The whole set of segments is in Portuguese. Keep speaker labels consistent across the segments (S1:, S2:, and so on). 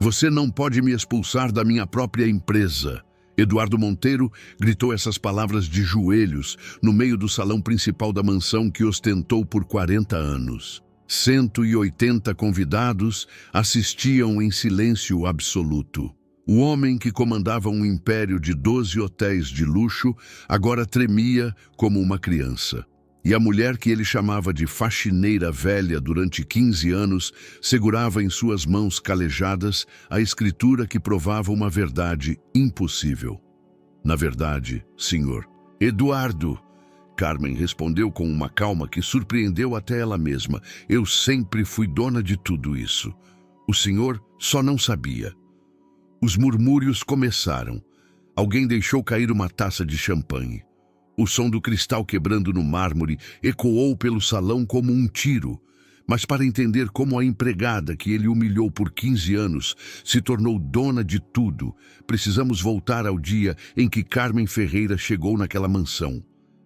S1: Você não pode me expulsar da minha própria empresa. Eduardo Monteiro gritou essas palavras de joelhos no meio do salão principal da mansão que ostentou por 40 anos. 180 convidados assistiam em silêncio absoluto. O homem que comandava um império de 12 hotéis de luxo agora tremia como uma criança. E a mulher que ele chamava de faxineira velha durante 15 anos segurava em suas mãos calejadas a escritura que provava uma verdade impossível. Na verdade, senhor, Eduardo, Carmen respondeu com uma calma que surpreendeu até ela mesma. Eu sempre fui dona de tudo isso. O senhor só não sabia. Os murmúrios começaram. Alguém deixou cair uma taça de champanhe. O som do cristal quebrando no mármore ecoou pelo salão como um tiro. Mas para entender como a empregada que ele humilhou por 15 anos se tornou dona de tudo, precisamos voltar ao dia em que Carmen Ferreira chegou naquela mansão,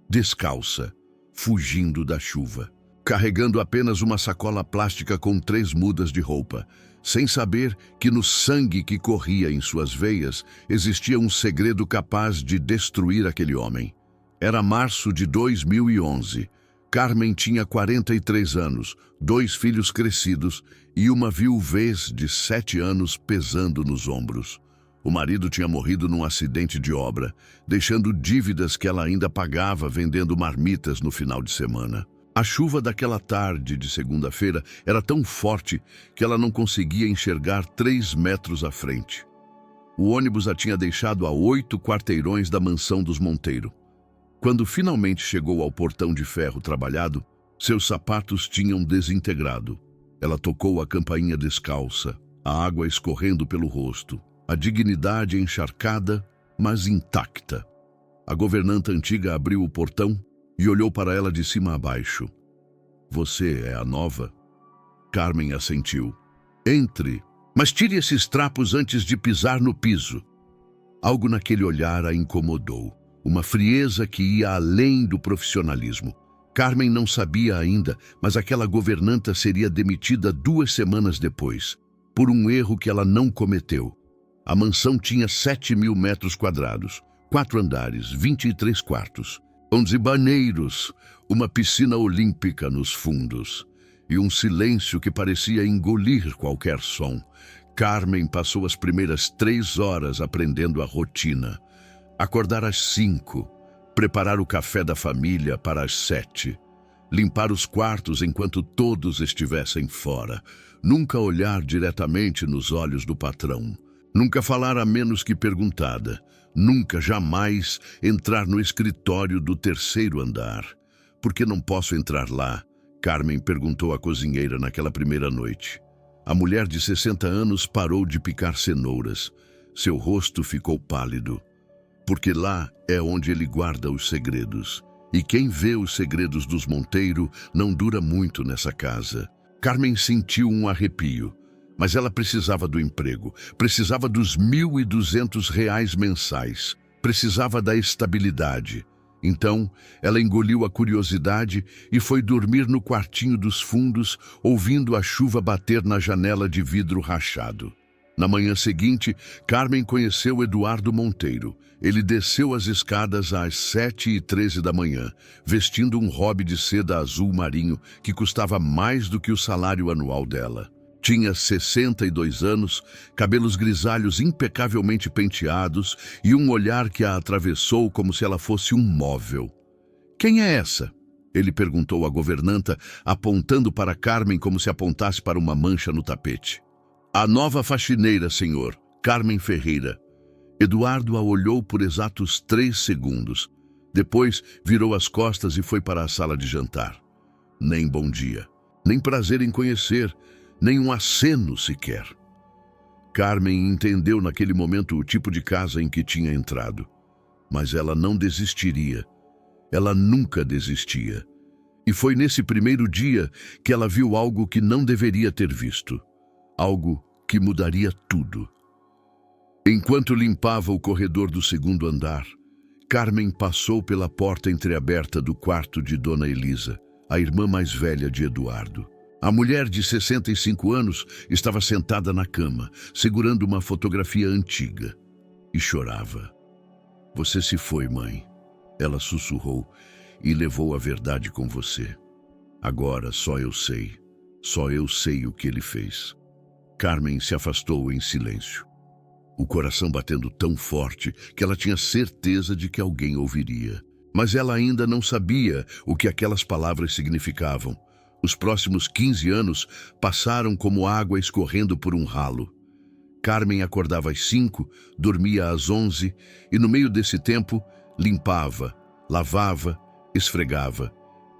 S1: descalça, fugindo da chuva, carregando apenas uma sacola plástica com 3 mudas de roupa, sem saber que no sangue que corria em suas veias existia um segredo capaz de destruir aquele homem. Era março de 2011. Carmen tinha 43 anos, 2 filhos crescidos e uma viuvez de 7 anos pesando nos ombros. O marido tinha morrido num acidente de obra, deixando dívidas que ela ainda pagava vendendo marmitas no final de semana. A chuva daquela tarde de segunda-feira era tão forte que ela não conseguia enxergar 3 metros à frente. O ônibus a tinha deixado a 8 quarteirões da mansão dos Monteiro. Quando finalmente chegou ao portão de ferro trabalhado, seus sapatos tinham desintegrado. Ela tocou a campainha descalça, a água escorrendo pelo rosto, a dignidade encharcada, mas intacta. A governanta antiga abriu o portão e olhou para ela de cima a baixo. Você é a nova? Carmen assentiu. Entre, mas tire esses trapos antes de pisar no piso. Algo naquele olhar a incomodou. Uma frieza que ia além do profissionalismo. Carmen não sabia ainda, mas aquela governanta seria demitida 2 semanas depois, por um erro que ela não cometeu. A mansão tinha 7.000 metros quadrados, 4 andares, 23 quartos, 11 banheiros, uma piscina olímpica nos fundos e um silêncio que parecia engolir qualquer som. Carmen passou as primeiras 3 horas aprendendo a rotina. Acordar às 5, preparar o café da família para as 7, limpar os quartos enquanto todos estivessem fora, nunca olhar diretamente nos olhos do patrão, nunca falar a menos que perguntada, nunca, jamais entrar no escritório do 3º andar. Por que não posso entrar lá? Carmen perguntou à cozinheira naquela primeira noite. A mulher de 60 anos parou de picar cenouras. Seu rosto ficou pálido. Porque lá é onde ele guarda os segredos. E quem vê os segredos dos Monteiro não dura muito nessa casa. Carmen sentiu um arrepio, mas ela precisava do emprego, precisava dos R$ 1.200 mensais, precisava da estabilidade. Então, ela engoliu a curiosidade e foi dormir no quartinho dos fundos, ouvindo a chuva bater na janela de vidro rachado. Na manhã seguinte, Carmen conheceu Eduardo Monteiro. Ele desceu as escadas às 7h13 da manhã, vestindo um hobby de seda azul marinho que custava mais do que o salário anual dela. Tinha 62 anos, cabelos grisalhos impecavelmente penteados e um olhar que a atravessou como se ela fosse um móvel. Quem é essa? Ele perguntou à governanta, apontando para Carmen como se apontasse para uma mancha no tapete. A nova faxineira, senhor, Carmen Ferreira. Eduardo a olhou por exatos 3 segundos. Depois virou as costas e foi para a sala de jantar. Nem bom dia, nem prazer em conhecer, nem um aceno sequer. Carmen entendeu naquele momento o tipo de casa em que tinha entrado. Mas ela não desistiria. Ela nunca desistia. E foi nesse primeiro dia que ela viu algo que não deveria ter visto. Algo que mudaria tudo. Enquanto limpava o corredor do 2º andar, Carmen passou pela porta entreaberta do quarto de Dona Elisa, a irmã mais velha de Eduardo. A mulher de 65 anos estava sentada na cama, segurando uma fotografia antiga, e chorava. Você se foi, mãe, ela sussurrou, e levou a verdade com você. Agora só eu sei o que ele fez. Carmen se afastou em silêncio, o coração batendo tão forte que ela tinha certeza de que alguém ouviria. Mas ela ainda não sabia o que aquelas palavras significavam. Os próximos 15 anos passaram como água escorrendo por um ralo. Carmen acordava às 5, dormia às 11 e no meio desse tempo limpava, lavava, esfregava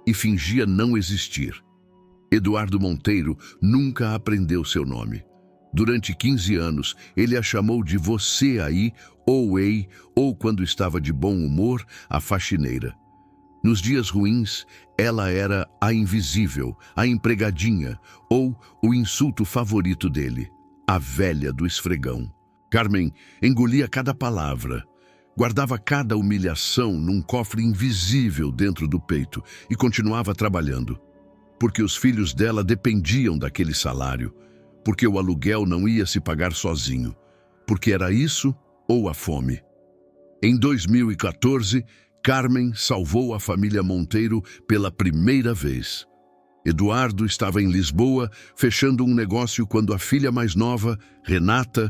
S1: e fingia não existir. Eduardo Monteiro nunca aprendeu seu nome. Durante 15 anos, ele a chamou de você aí, ou ei, ou quando estava de bom humor, a faxineira. Nos dias ruins, ela era a invisível, a empregadinha, ou o insulto favorito dele, a velha do esfregão. Carmen engolia cada palavra, guardava cada humilhação num cofre invisível dentro do peito e continuava trabalhando. Porque os filhos dela dependiam daquele salário, porque o aluguel não ia se pagar sozinho, porque era isso ou a fome. Em 2014, Carmen salvou a família Monteiro pela primeira vez. Eduardo estava em Lisboa, fechando um negócio quando a filha mais nova, Renata,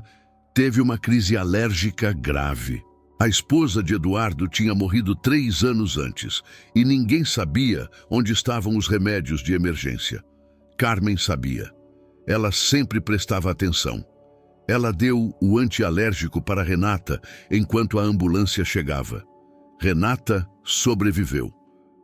S1: teve uma crise alérgica grave. A esposa de Eduardo tinha morrido 3 anos antes e ninguém sabia onde estavam os remédios de emergência. Carmen sabia. Ela sempre prestava atenção. Ela deu o antialérgico para Renata enquanto a ambulância chegava. Renata sobreviveu.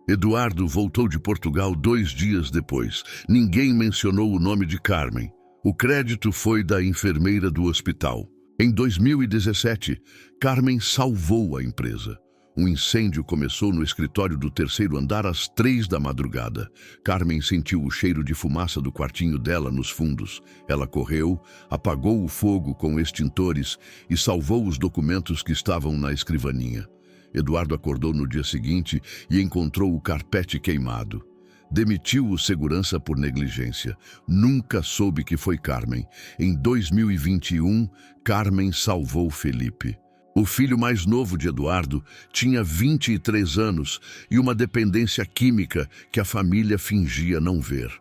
S1: Eduardo voltou de Portugal 2 dias depois. Ninguém mencionou o nome de Carmen. O crédito foi da enfermeira do hospital. Em 2017, Carmen salvou a empresa. Um incêndio começou no escritório do 3º andar às 3 da madrugada. Carmen sentiu o cheiro de fumaça do quartinho dela nos fundos. Ela correu, apagou o fogo com extintores e salvou os documentos que estavam na escrivaninha. Eduardo acordou no dia seguinte e encontrou o carpete queimado. Demitiu o segurança por negligência. Nunca soube que foi Carmen. Em 2021, Carmen salvou Felipe. O filho mais novo de Eduardo tinha 23 anos e uma dependência química que a família fingia não ver.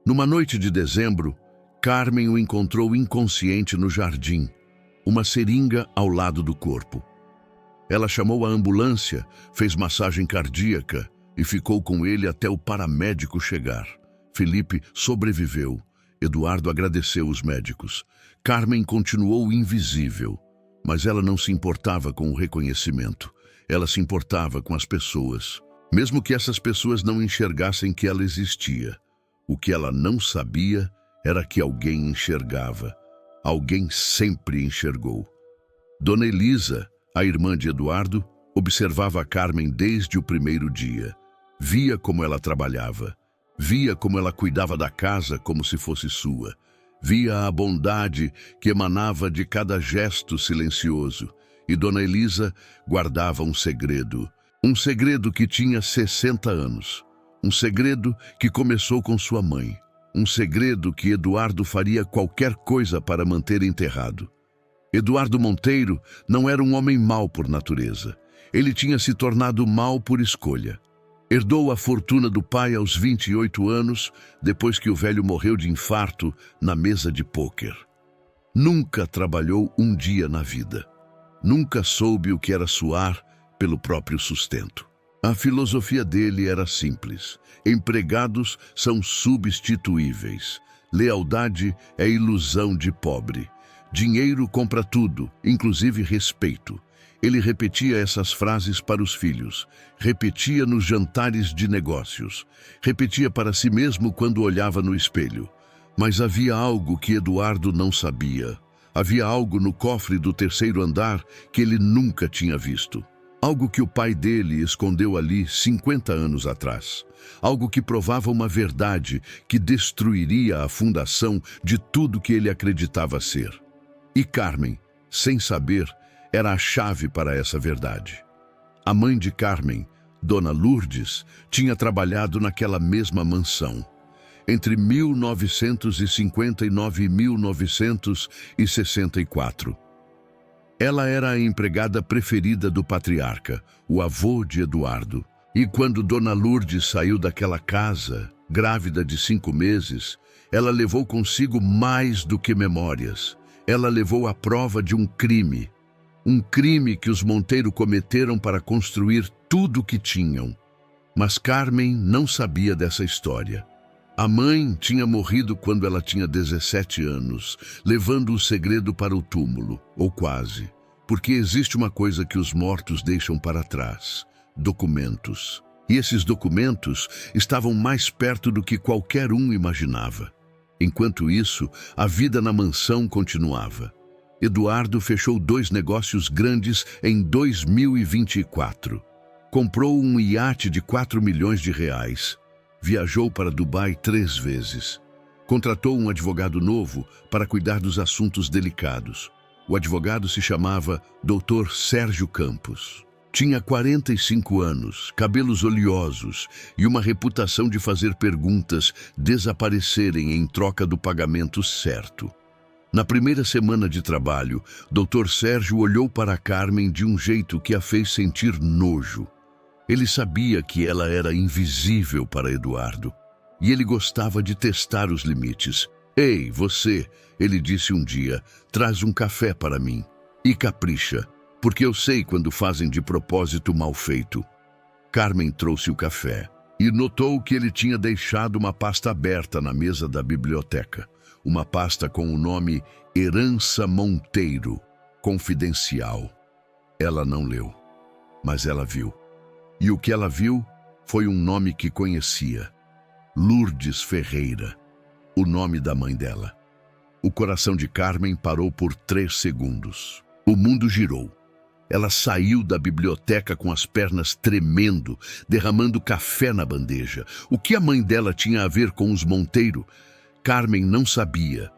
S1: Numa noite de dezembro, Carmen o encontrou inconsciente no jardim, uma seringa ao lado do corpo. Ela chamou a ambulância, fez massagem cardíaca e ficou com ele até o paramédico chegar. Felipe sobreviveu. Eduardo agradeceu os médicos. Carmen continuou invisível. Mas ela não se importava com o reconhecimento. Ela se importava com as pessoas. Mesmo que essas pessoas não enxergassem que ela existia. O que ela não sabia era que alguém enxergava. Alguém sempre enxergou. Dona Elisa, a irmã de Eduardo, observava a Carmen desde o primeiro dia. Via como ela trabalhava. Via como ela cuidava da casa como se fosse sua. Via a bondade que emanava de cada gesto silencioso. E Dona Elisa guardava um segredo que tinha 60 anos. Um segredo que começou com sua mãe. Um segredo que Eduardo faria qualquer coisa para manter enterrado. Eduardo Monteiro não era um homem mau por natureza. Ele tinha se tornado mau por escolha. Herdou a fortuna do pai aos 28 anos, depois que o velho morreu de infarto na mesa de pôquer. Nunca trabalhou um dia na vida. Nunca soube o que era suar pelo próprio sustento. A filosofia dele era simples. Empregados são substituíveis. Lealdade é ilusão de pobre. Dinheiro compra tudo, inclusive respeito. Ele repetia essas frases para os filhos, repetia nos jantares de negócios, repetia para si mesmo quando olhava no espelho. Mas havia algo que Eduardo não sabia. Havia algo no cofre do 3º andar que ele nunca tinha visto. Algo que o pai dele escondeu ali 50 anos atrás. Algo que provava uma verdade que destruiria a fundação de tudo que ele acreditava ser. E Carmen, sem saber, era a chave para essa verdade. A mãe de Carmen, Dona Lourdes, tinha trabalhado naquela mesma mansão. entre 1959 e 1964. Ela era a empregada preferida do patriarca, o avô de Eduardo. E quando Dona Lourdes saiu daquela casa, grávida de 5 meses, ela levou consigo mais do que memórias. Ela levou a prova de um crime que os Monteiro cometeram para construir tudo o que tinham. Mas Carmen não sabia dessa história. A mãe tinha morrido quando ela tinha 17 anos, levando o segredo para o túmulo, ou quase, porque existe uma coisa que os mortos deixam para trás: documentos. E esses documentos estavam mais perto do que qualquer um imaginava. Enquanto isso, a vida na mansão continuava. Eduardo fechou 2 negócios grandes em 2024. Comprou um iate de 4 milhões de reais. Viajou para Dubai 3 vezes. Contratou um advogado novo para cuidar dos assuntos delicados. O advogado se chamava Dr. Sérgio Campos. Tinha 45 anos, cabelos oleosos e uma reputação de fazer perguntas desaparecerem em troca do pagamento certo. Na primeira semana de trabalho, Dr. Sérgio olhou para Carmen de um jeito que a fez sentir nojo. Ele sabia que ela era invisível para Eduardo, e ele gostava de testar os limites. "Ei, você", ele disse um dia, "traz um café para mim. E capricha, porque eu sei quando fazem de propósito mal feito." Carmen trouxe o café e notou que ele tinha deixado uma pasta aberta na mesa da biblioteca. Uma pasta com o nome Herança Monteiro, confidencial. Ela não leu, mas ela viu. E o que ela viu foi um nome que conhecia: Lourdes Ferreira, o nome da mãe dela. O coração de Carmen parou por 3 segundos. O mundo girou. Ela saiu da biblioteca com as pernas tremendo, derramando café na bandeja. O que a mãe dela tinha a ver com os Monteiro? Carmen não sabia,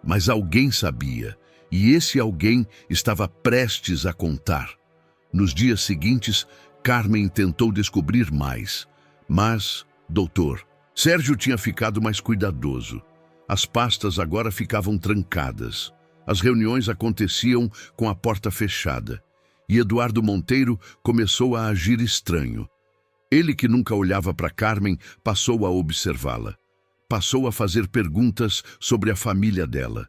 S1: mas alguém sabia, e esse alguém estava prestes a contar. Nos dias seguintes, Carmen tentou descobrir mais, mas, doutor, Sérgio tinha ficado mais cuidadoso. As pastas agora ficavam trancadas. As reuniões aconteciam com a porta fechada. E Eduardo Monteiro começou a agir estranho. Ele, que nunca olhava para Carmen, passou a observá-la. Passou a fazer perguntas sobre a família dela,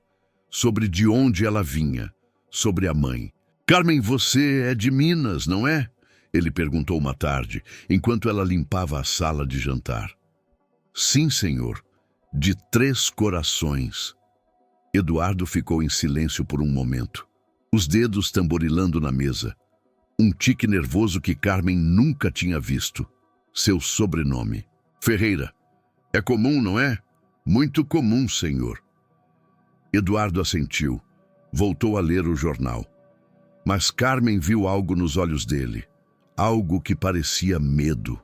S1: sobre de onde ela vinha, sobre a mãe. "Carmen, você é de Minas, não é?" ele perguntou uma tarde, enquanto ela limpava a sala de jantar. "Sim, senhor, de 3 Corações." Eduardo ficou em silêncio por um momento, os dedos tamborilando na mesa. Um tique nervoso que Carmen nunca tinha visto. Seu sobrenome: Ferreira. "É comum, não é?" "Muito comum, senhor." Eduardo assentiu. Voltou a ler o jornal. Mas Carmen viu algo nos olhos dele. Algo que parecia medo.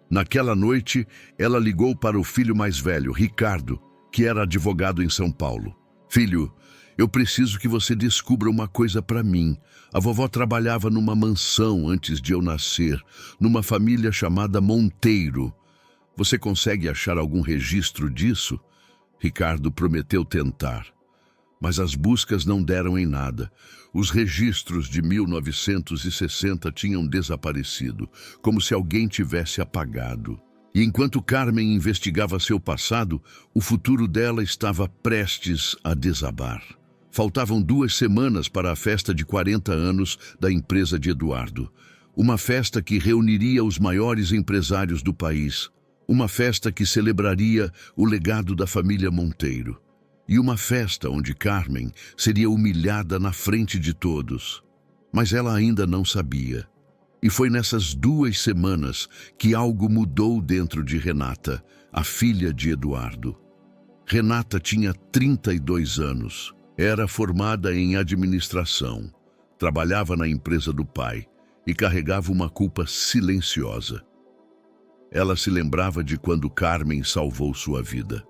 S1: Naquela noite, ela ligou para o filho mais velho, Ricardo, que era advogado em São Paulo. "Filho, eu preciso que você descubra uma coisa para mim. A vovó trabalhava numa mansão antes de eu nascer, numa família chamada Monteiro. Você consegue achar algum registro disso?" Ricardo prometeu tentar. Mas as buscas não deram em nada. Os registros de 1960 tinham desaparecido, como se alguém tivesse apagado. E enquanto Carmen investigava seu passado, o futuro dela estava prestes a desabar. Faltavam 2 semanas para a festa de 40 anos da empresa de Eduardo. Uma festa que reuniria os maiores empresários do país. Uma festa que celebraria o legado da família Monteiro. E uma festa onde Carmen seria humilhada na frente de todos. Mas ela ainda não sabia. E foi nessas 2 semanas que algo mudou dentro de Renata, a filha de Eduardo. Renata tinha 32 anos. Era formada em administração. Trabalhava na empresa do pai e carregava uma culpa silenciosa. Ela se lembrava de quando Carmen salvou sua vida.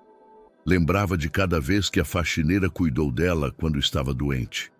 S1: Lembrava de cada vez que a faxineira cuidou dela quando estava doente.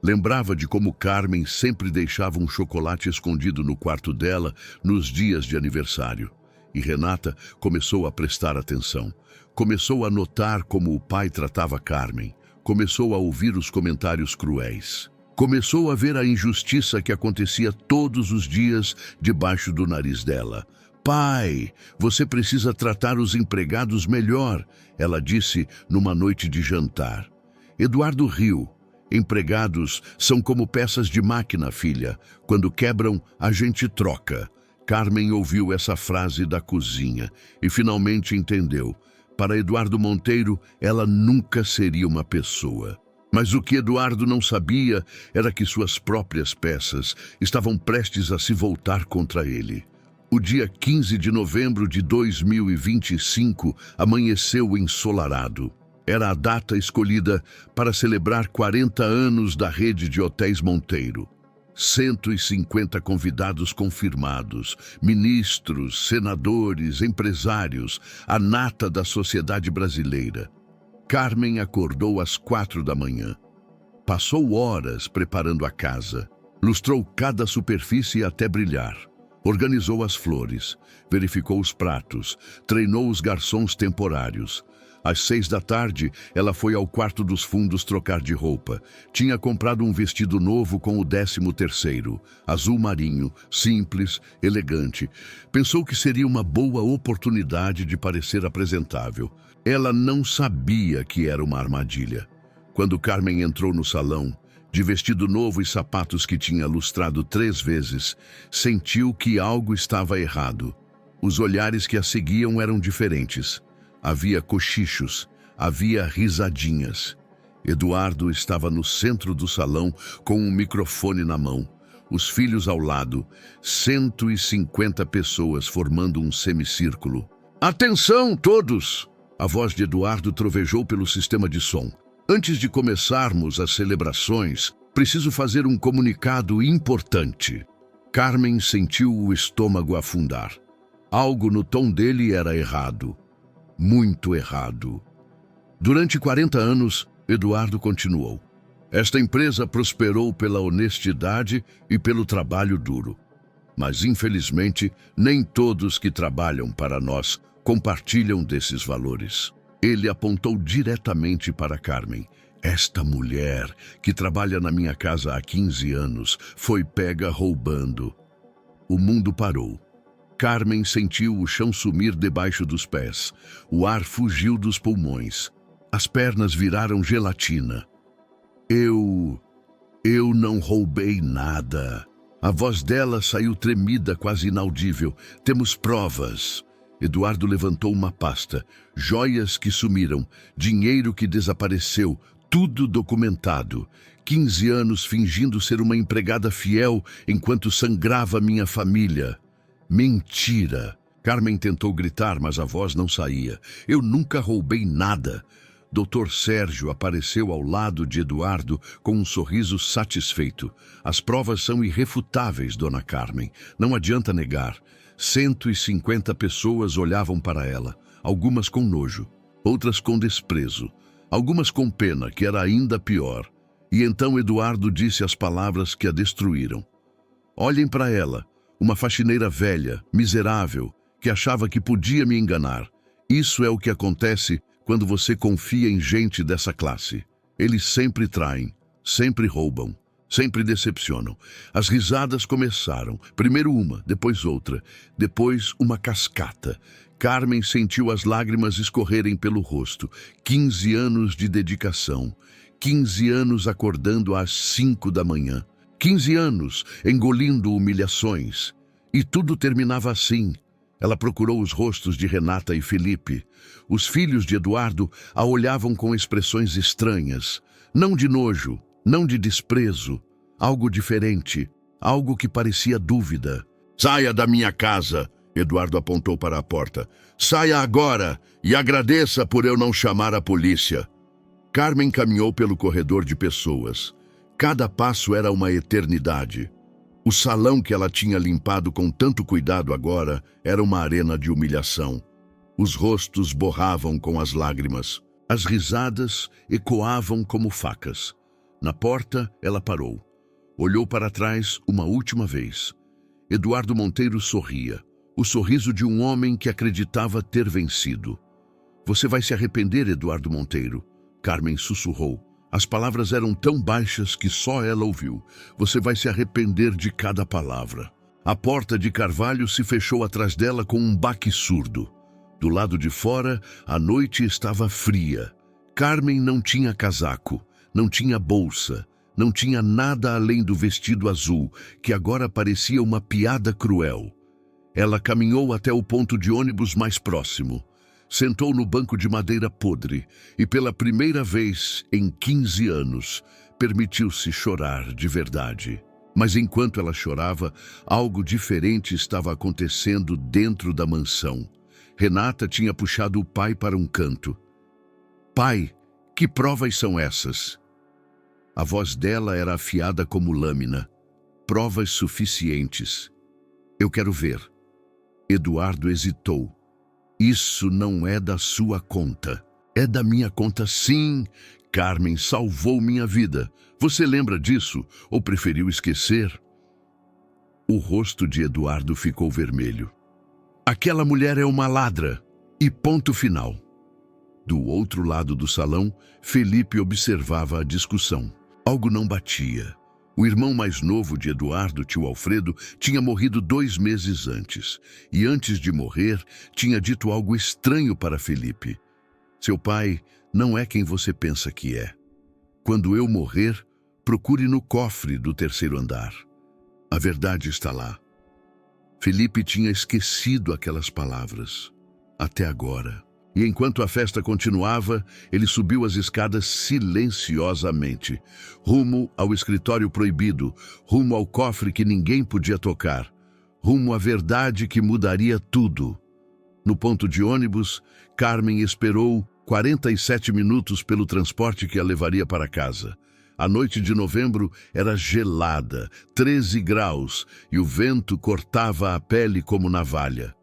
S1: Lembrava de como Carmen sempre deixava um chocolate escondido no quarto dela nos dias de aniversário. E Renata começou a prestar atenção. Começou a notar como o pai tratava Carmen. Começou a ouvir os comentários cruéis. Começou a ver a injustiça que acontecia todos os dias debaixo do nariz dela. Pai, você precisa tratar os empregados melhor, ela disse numa noite de jantar. Eduardo riu. Empregados são como peças de máquina, filha. Quando quebram, a gente troca. Carmen ouviu essa frase da cozinha e finalmente entendeu. Para Eduardo Monteiro, ela nunca seria uma pessoa. Mas o que Eduardo não sabia era que suas próprias peças estavam prestes a se voltar contra ele. O dia 15 de novembro de 2025 amanheceu ensolarado. Era a data escolhida para celebrar 40 anos da rede de hotéis Monteiro. 150 convidados confirmados, ministros, senadores, empresários, a nata da sociedade brasileira. Carmen acordou às 4 da manhã. Passou horas preparando a casa. Lustrou cada superfície até brilhar. Organizou as flores, verificou os pratos, treinou os garçons temporários. Às 6 da tarde, ela foi ao quarto dos fundos trocar de roupa. Tinha comprado um vestido novo com o 13º, azul marinho, simples, elegante. Pensou que seria uma boa oportunidade de parecer apresentável. Ela não sabia que era uma armadilha. Quando Carmen entrou no salão, de vestido novo e sapatos que tinha lustrado 3 vezes, sentiu que algo estava errado. Os olhares que a seguiam eram diferentes. Havia cochichos, havia risadinhas. Eduardo estava no centro do salão com um microfone na mão. Os filhos ao lado, 150 pessoas formando um semicírculo. Atenção, todos! A voz de Eduardo trovejou pelo sistema de som. Antes de começarmos as celebrações, preciso fazer um comunicado importante. Carmen sentiu o estômago afundar. Algo no tom dele era errado. Muito errado. Durante 40 anos, Eduardo continuou. Esta empresa prosperou pela honestidade e pelo trabalho duro. Mas, infelizmente, nem todos que trabalham para nós compartilham desses valores. Ele apontou diretamente para Carmen. Esta mulher, que trabalha na minha casa há 15 anos, foi pega roubando. O mundo parou. Carmen sentiu o chão sumir debaixo dos pés. O ar fugiu dos pulmões. As pernas viraram gelatina. Eu não roubei nada. A voz dela saiu tremida, quase inaudível. Temos provas. Eduardo levantou uma pasta. Joias que sumiram, dinheiro que desapareceu, tudo documentado. 15 anos fingindo ser uma empregada fiel enquanto sangrava minha família. Mentira! Carmen tentou gritar, mas a voz não saía. Eu nunca roubei nada. Dr. Sérgio apareceu ao lado de Eduardo com um sorriso satisfeito. As provas são irrefutáveis, dona Carmen. Não adianta negar. 150 pessoas olhavam para ela, algumas com nojo, outras com desprezo, algumas com pena, que era ainda pior. E então Eduardo disse as palavras que a destruíram. Olhem para ela, uma faxineira velha, miserável, que achava que podia me enganar. Isso é o que acontece quando você confia em gente dessa classe. Eles sempre traem, sempre roubam, sempre decepcionam. As risadas começaram, primeiro uma, depois outra, depois uma cascata. Carmen sentiu as lágrimas escorrerem pelo rosto. 15 anos de dedicação, 15 anos acordando às 5 da manhã, 15 anos engolindo humilhações. E tudo terminava assim. Ela procurou os rostos de Renata e Felipe. Os filhos de Eduardo a olhavam com expressões estranhas, não de nojo, não de desprezo, algo diferente, algo que parecia dúvida. Saia da minha casa, Eduardo apontou para a porta. Saia agora e agradeça por eu não chamar a polícia. Carmen caminhou pelo corredor de pessoas. Cada passo era uma eternidade. O salão que ela tinha limpado com tanto cuidado agora era uma arena de humilhação. Os rostos borravam com as lágrimas. As risadas ecoavam como facas. Na porta, ela parou. Olhou para trás uma última vez. Eduardo Monteiro sorria. O sorriso de um homem que acreditava ter vencido. Você vai se arrepender, Eduardo Monteiro, Carmen sussurrou. As palavras eram tão baixas que só ela ouviu. Você vai se arrepender de cada palavra. A porta de carvalho se fechou atrás dela com um baque surdo. Do lado de fora, a noite estava fria. Carmen não tinha casaco, não tinha bolsa, não tinha nada além do vestido azul, que agora parecia uma piada cruel. Ela caminhou até o ponto de ônibus mais próximo. Sentou no banco de madeira podre e, pela primeira vez em 15 anos, permitiu-se chorar de verdade. Mas enquanto ela chorava, algo diferente estava acontecendo dentro da mansão. Renata tinha puxado o pai para um canto. Pai, que provas são essas? A voz dela era afiada como lâmina. Provas suficientes. Eu quero ver. Eduardo hesitou. Isso não é da sua conta. É da minha conta, sim. Carmen salvou minha vida. Você lembra disso ou preferiu esquecer? O rosto de Eduardo ficou vermelho. Aquela mulher é uma ladra. E ponto final. Do outro lado do salão, Felipe observava a discussão. Algo não batia. O irmão mais novo de Eduardo, tio Alfredo, tinha morrido 2 meses antes. E antes de morrer, tinha dito algo estranho para Felipe. Seu pai não é quem você pensa que é. Quando eu morrer, procure no cofre do 3º andar. A verdade está lá. Felipe tinha esquecido aquelas palavras. Até agora. E enquanto a festa continuava, ele subiu as escadas silenciosamente, rumo ao escritório proibido, rumo ao cofre que ninguém podia tocar, rumo à verdade que mudaria tudo. No ponto de ônibus, Carmen esperou 47 minutos pelo transporte que a levaria para casa. A noite de novembro era gelada, 13 graus, e o vento cortava a pele como navalha.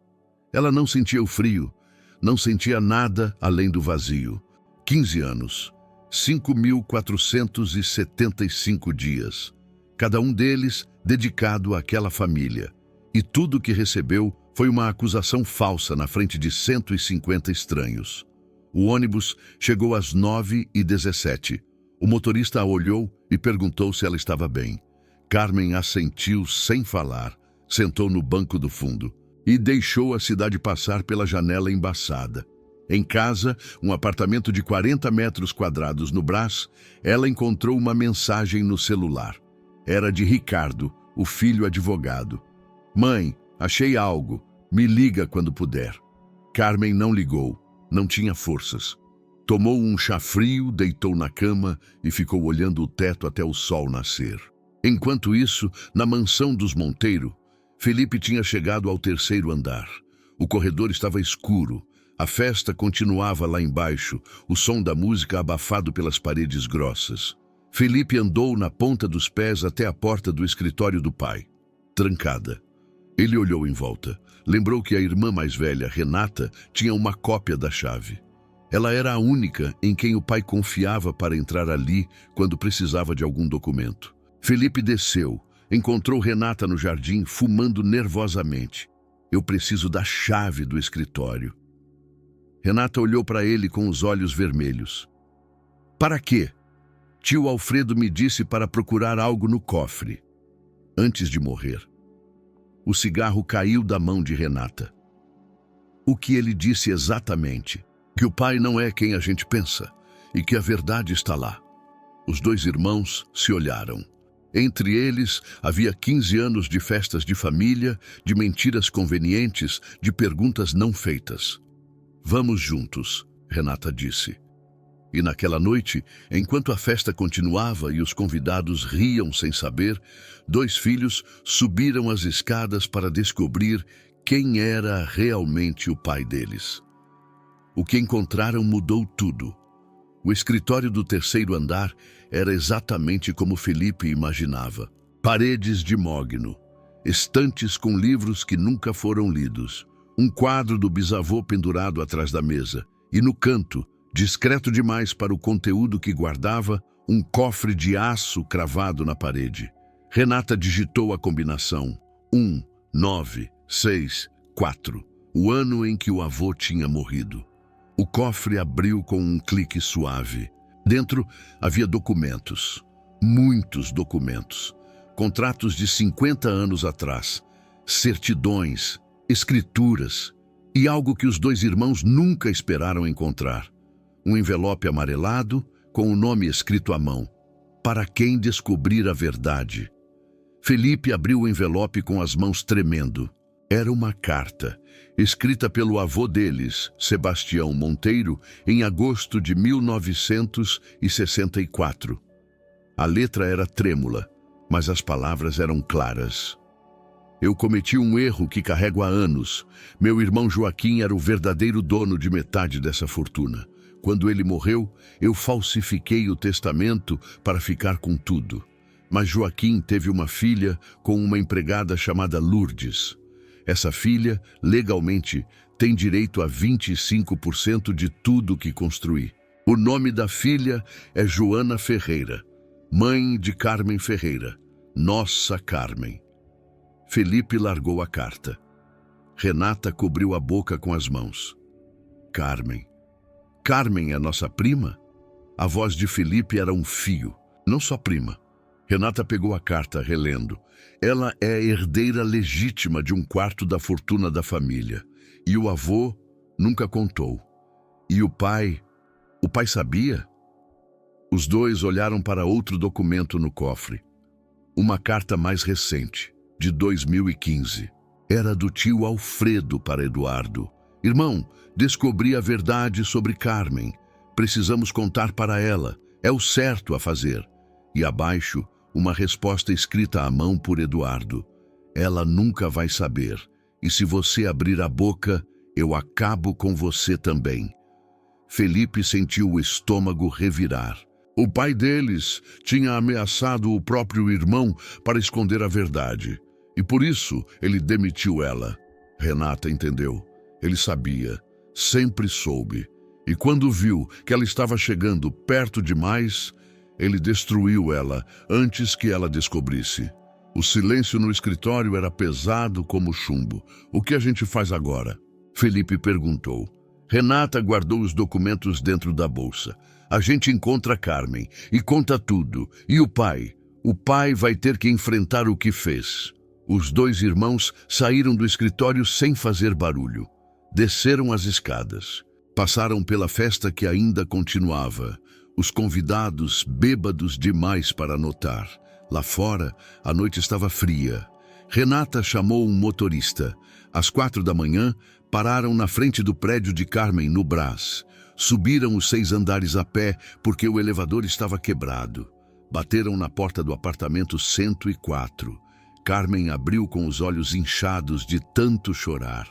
S1: Ela não sentia o frio. Não sentia nada além do vazio. 15 anos, 5.475 dias. Cada um deles dedicado àquela família. E tudo que recebeu foi uma acusação falsa na frente de 150 estranhos. O ônibus chegou às 9h17. O motorista a olhou e perguntou se ela estava bem. Carmen assentiu sem falar, sentou no banco do fundo e deixou a cidade passar pela janela embaçada. Em casa, um apartamento de 40 metros quadrados no Brás, ela encontrou uma mensagem no celular. Era de Ricardo, o filho advogado. Mãe, achei algo. Me liga quando puder. Carmen não ligou. Não tinha forças. Tomou um chá frio, deitou na cama e ficou olhando o teto até o sol nascer. Enquanto isso, na mansão dos Monteiro, Felipe tinha chegado ao 3º andar. O corredor estava escuro. A festa continuava lá embaixo, o som da música abafado pelas paredes grossas. Felipe andou na ponta dos pés até a porta do escritório do pai. Trancada. Ele olhou em volta. Lembrou que a irmã mais velha, Renata, tinha uma cópia da chave. Ela era a única em quem o pai confiava para entrar ali quando precisava de algum documento. Felipe desceu. Encontrou Renata no jardim, fumando nervosamente. Eu preciso da chave do escritório. Renata olhou para ele com os olhos vermelhos. Para quê? Tio Alfredo me disse para procurar algo no cofre. Antes de morrer. O cigarro caiu da mão de Renata. O que ele disse exatamente? Que o pai não é quem a gente pensa e que a verdade está lá. Os 2 irmãos se olharam. Entre eles, havia 15 anos de festas de família, de mentiras convenientes, de perguntas não feitas. Vamos juntos, Renata disse. E naquela noite, enquanto a festa continuava e os convidados riam sem saber, 2 filhos subiram as escadas para descobrir quem era realmente o pai deles. O que encontraram mudou tudo. O escritório do 3º andar era exatamente como Felipe imaginava. Paredes de mogno, estantes com livros que nunca foram lidos, um quadro do bisavô pendurado atrás da mesa, e no canto, discreto demais para o conteúdo que guardava, um cofre de aço cravado na parede. Renata digitou a combinação 1, 9, 6, 4, o ano em que o avô tinha morrido. O cofre abriu com um clique suave. Dentro havia documentos, muitos documentos, contratos de 50 anos atrás, certidões, escrituras e algo que os dois irmãos nunca esperaram encontrar. Um envelope amarelado com o nome escrito à mão. Para quem descobrir a verdade. Felipe abriu o envelope com as mãos tremendo. Era uma carta, escrita pelo avô deles, Sebastião Monteiro, em agosto de 1964. A letra era trêmula, mas as palavras eram claras. Eu cometi um erro que carrego há anos. Meu irmão Joaquim era o verdadeiro dono de metade dessa fortuna. Quando ele morreu, eu falsifiquei o testamento para ficar com tudo. Mas Joaquim teve uma filha com uma empregada chamada Lourdes. Essa filha, legalmente, tem direito a 25% de tudo que construí. O nome da filha é Joana Ferreira, mãe de Carmen Ferreira, nossa Carmen. Felipe largou a carta. Renata cobriu a boca com as mãos. Carmen. Carmen é nossa prima? A voz de Felipe era um fio, não só prima. Renata pegou a carta, relendo. Ela é a herdeira legítima de um quarto da fortuna da família. E o avô nunca contou. E o pai sabia? Os dois olharam para outro documento no cofre. Uma carta mais recente, de 2015. Era do tio Alfredo para Eduardo. Irmão, descobri a verdade sobre Carmen. Precisamos contar para ela. É o certo a fazer. E abaixo, uma resposta escrita à mão por Eduardo. Ela nunca vai saber. E se você abrir a boca, eu acabo com você também. Felipe sentiu o estômago revirar. O pai deles tinha ameaçado o próprio irmão para esconder a verdade. E por isso ele demitiu ela. Renata entendeu. Ele sabia, sempre soube. E quando viu que ela estava chegando perto demais, ele destruiu ela antes que ela descobrisse. O silêncio no escritório era pesado como chumbo. O que a gente faz agora? Felipe perguntou. Renata guardou os documentos dentro da bolsa. A gente encontra Carmen e conta tudo. E o pai? O pai vai ter que enfrentar o que fez. Os dois irmãos saíram do escritório sem fazer barulho. Desceram as escadas. Passaram pela festa que ainda continuava. Os convidados bêbados demais para notar. Lá fora, a noite estava fria. Renata chamou um motorista. Às 4 da manhã, pararam na frente do prédio de Carmen, no Brás. Subiram os 6 andares a pé porque o elevador estava quebrado. Bateram na porta do apartamento 104. Carmen abriu com os olhos inchados de tanto chorar.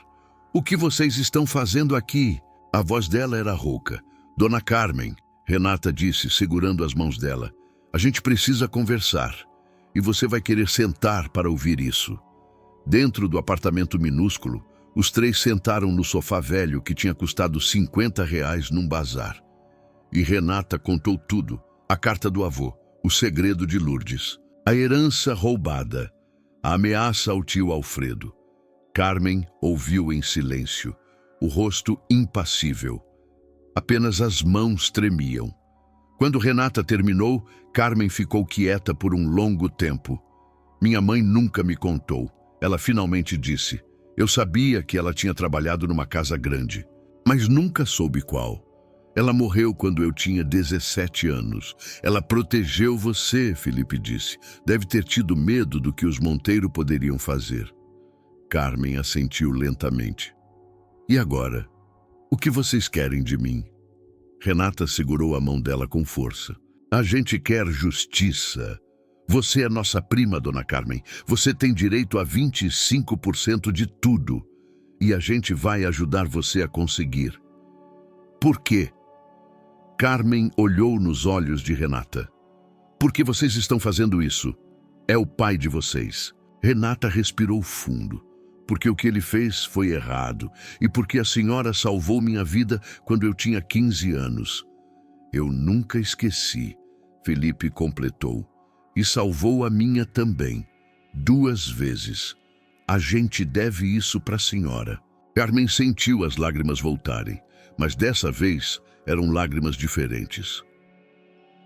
S1: O que vocês estão fazendo aqui? A voz dela era rouca. Dona Carmen, Renata disse, segurando as mãos dela. A gente precisa conversar. E você vai querer sentar para ouvir isso. Dentro do apartamento minúsculo, os três sentaram no sofá velho que tinha custado R$ 50 num bazar. E Renata contou tudo. A carta do avô, o segredo de Lourdes, a herança roubada, a ameaça ao tio Alfredo. Carmen ouviu em silêncio, o rosto impassível. Apenas as mãos tremiam. Quando Renata terminou, Carmen ficou quieta por um longo tempo. Minha mãe nunca me contou. Ela finalmente disse. Eu sabia que ela tinha trabalhado numa casa grande, mas nunca soube qual. Ela morreu quando eu tinha 17 anos. Ela protegeu você, Felipe disse. Deve ter tido medo do que os Monteiro poderiam fazer. Carmen assentiu lentamente. E agora? O que vocês querem de mim? Renata segurou a mão dela com força. A gente quer justiça. Você é nossa prima, Dona Carmen. Você tem direito a 25% de tudo. E a gente vai ajudar você a conseguir. Por quê? Carmen olhou nos olhos de Renata. Por que vocês estão fazendo isso? É o pai de vocês. Renata respirou fundo. Porque o que ele fez foi errado. E porque a senhora salvou minha vida quando eu tinha 15 anos. Eu nunca esqueci, Felipe completou. E salvou a minha também, 2 vezes. A gente deve isso para a senhora. Carmen sentiu as lágrimas voltarem, mas dessa vez eram lágrimas diferentes.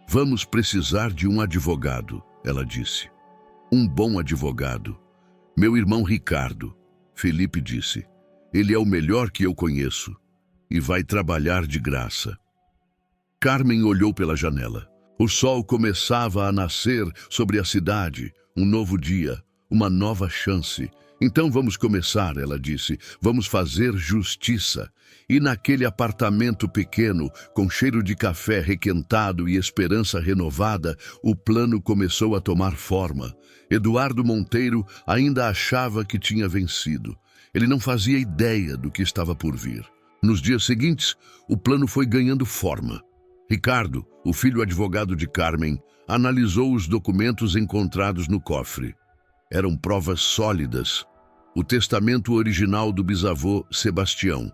S1: Vamos precisar de um advogado, ela disse. Um bom advogado. Meu irmão Ricardo, Felipe disse. Ele é o melhor que eu conheço e vai trabalhar de graça. Carmen olhou pela janela. O sol começava a nascer sobre a cidade, um novo dia, uma nova chance. Então vamos começar, ela disse. Vamos fazer justiça. E naquele apartamento pequeno, com cheiro de café requentado e esperança renovada, o plano começou a tomar forma. Eduardo Monteiro ainda achava que tinha vencido. Ele não fazia ideia do que estava por vir. Nos dias seguintes, o plano foi ganhando forma. Ricardo, o filho advogado de Carmen, analisou os documentos encontrados no cofre. Eram provas sólidas. O testamento original do bisavô Sebastião,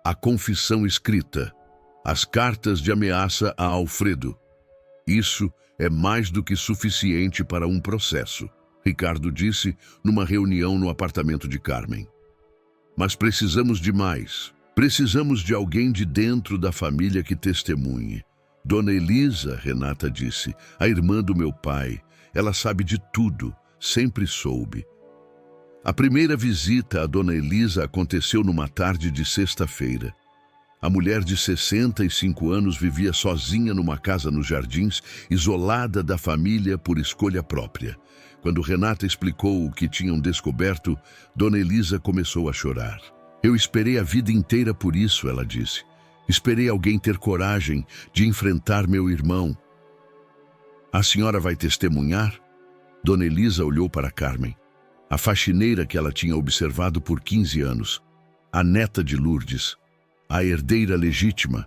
S1: a confissão escrita, as cartas de ameaça a Alfredo. Isso é mais do que suficiente para um processo, Ricardo disse numa reunião no apartamento de Carmen. Mas precisamos de mais. Precisamos de alguém de dentro da família que testemunhe. Dona Elisa, Renata disse, a irmã do meu pai. Ela sabe de tudo, sempre soube. A primeira visita a Dona Elisa aconteceu numa tarde de sexta-feira. A mulher de 65 anos vivia sozinha numa casa nos Jardins, isolada da família por escolha própria. Quando Renata explicou o que tinham descoberto, Dona Elisa começou a chorar. Eu esperei a vida inteira por isso, ela disse. Esperei alguém ter coragem de enfrentar meu irmão. A senhora vai testemunhar? Dona Elisa olhou para Carmen, a faxineira que ela tinha observado por 15 anos, a neta de Lourdes, a herdeira legítima.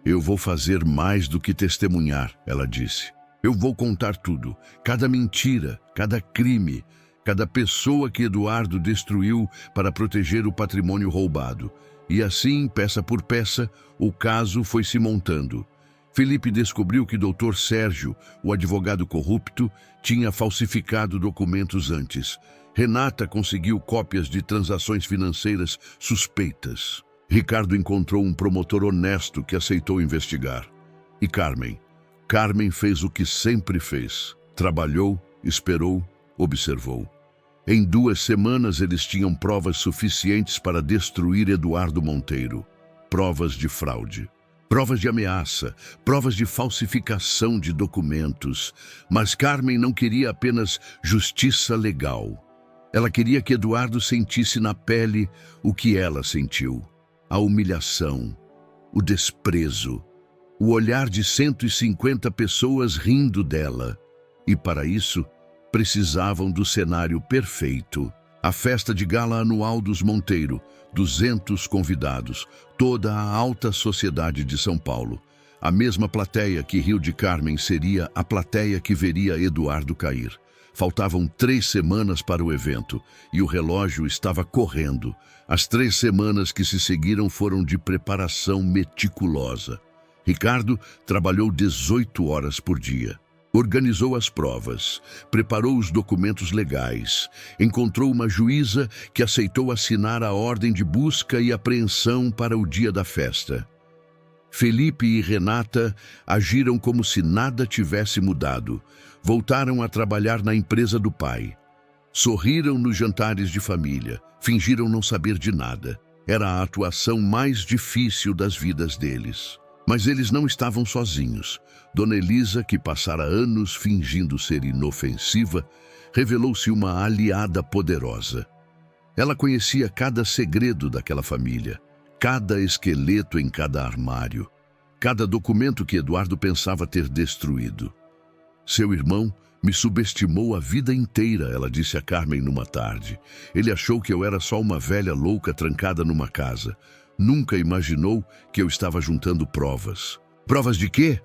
S1: Eu vou fazer mais do que testemunhar, ela disse. Eu vou contar tudo, cada mentira, cada crime, cada pessoa que Eduardo destruiu para proteger o patrimônio roubado. E assim, peça por peça, o caso foi se montando. Felipe descobriu que Dr. Sérgio, o advogado corrupto, tinha falsificado documentos antes. Renata conseguiu cópias de transações financeiras suspeitas. Ricardo encontrou um promotor honesto que aceitou investigar. E Carmen? Carmen fez o que sempre fez. Trabalhou, esperou, observou. Em 2 semanas eles tinham provas suficientes para destruir Eduardo Monteiro. Provas de fraude. Provas de ameaça, provas de falsificação de documentos. Mas Carmen não queria apenas justiça legal. Ela queria que Eduardo sentisse na pele o que ela sentiu. A humilhação, o desprezo, o olhar de 150 pessoas rindo dela. E para isso, precisavam do cenário perfeito. A festa de gala anual dos Monteiro, 200 convidados, toda a alta sociedade de São Paulo. A mesma plateia que riu de Carmen seria a plateia que veria Eduardo cair. Faltavam 3 semanas para o evento e o relógio estava correndo. As 3 semanas que se seguiram foram de preparação meticulosa. Ricardo trabalhou 18 horas por dia. Organizou as provas, preparou os documentos legais, encontrou uma juíza que aceitou assinar a ordem de busca e apreensão para o dia da festa. Felipe e Renata agiram como se nada tivesse mudado. Voltaram a trabalhar na empresa do pai. Sorriram nos jantares de família, fingiram não saber de nada. Era a atuação mais difícil das vidas deles. Mas eles não estavam sozinhos. Dona Elisa, que passara anos fingindo ser inofensiva, revelou-se uma aliada poderosa. Ela conhecia cada segredo daquela família, cada esqueleto em cada armário, cada documento que Eduardo pensava ter destruído. Seu irmão me subestimou a vida inteira, ela disse a Carmen numa tarde. Ele achou que eu era só uma velha louca trancada numa casa. Nunca imaginou que eu estava juntando provas. Provas de quê?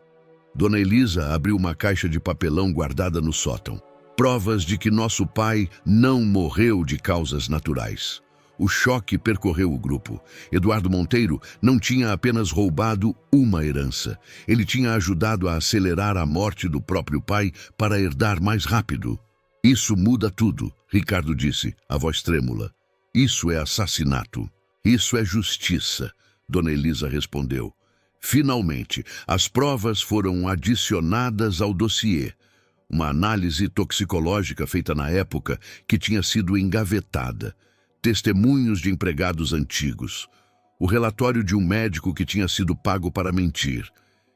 S1: Dona Elisa abriu uma caixa de papelão guardada no sótão. Provas de que nosso pai não morreu de causas naturais. O choque percorreu o grupo. Eduardo Monteiro não tinha apenas roubado uma herança. Ele tinha ajudado a acelerar a morte do próprio pai para herdar mais rápido. Isso muda tudo, Ricardo disse, a voz trêmula. Isso é assassinato. Isso é justiça, Dona Elisa respondeu. Finalmente, as provas foram adicionadas ao dossiê. Uma análise toxicológica feita na época que tinha sido engavetada. Testemunhos de empregados antigos. O relatório de um médico que tinha sido pago para mentir.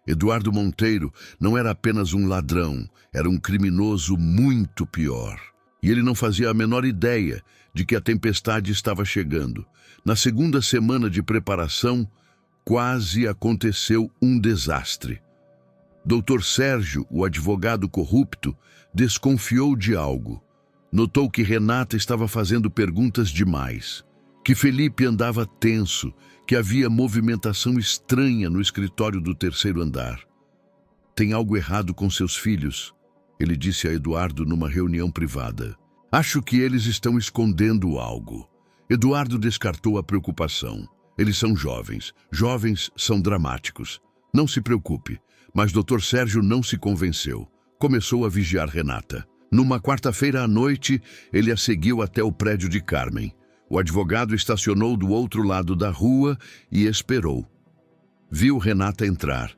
S1: Eduardo Monteiro não era apenas um ladrão, era um criminoso muito pior. E ele não fazia a menor ideia de que a tempestade estava chegando. Na segunda semana de preparação, quase aconteceu um desastre. Dr. Sérgio, o advogado corrupto, desconfiou de algo. Notou que Renata estava fazendo perguntas demais, que Felipe andava tenso, que havia movimentação estranha no escritório do terceiro andar. Tem algo errado com seus filhos, ele disse a Eduardo numa reunião privada. Acho que eles estão escondendo algo. Eduardo descartou a preocupação. Eles são jovens. Jovens são dramáticos. Não se preocupe. Mas Dr. Sérgio não se convenceu. Começou a vigiar Renata. Numa quarta-feira à noite, ele a seguiu até o prédio de Carmen. O advogado estacionou do outro lado da rua e esperou. Viu Renata entrar.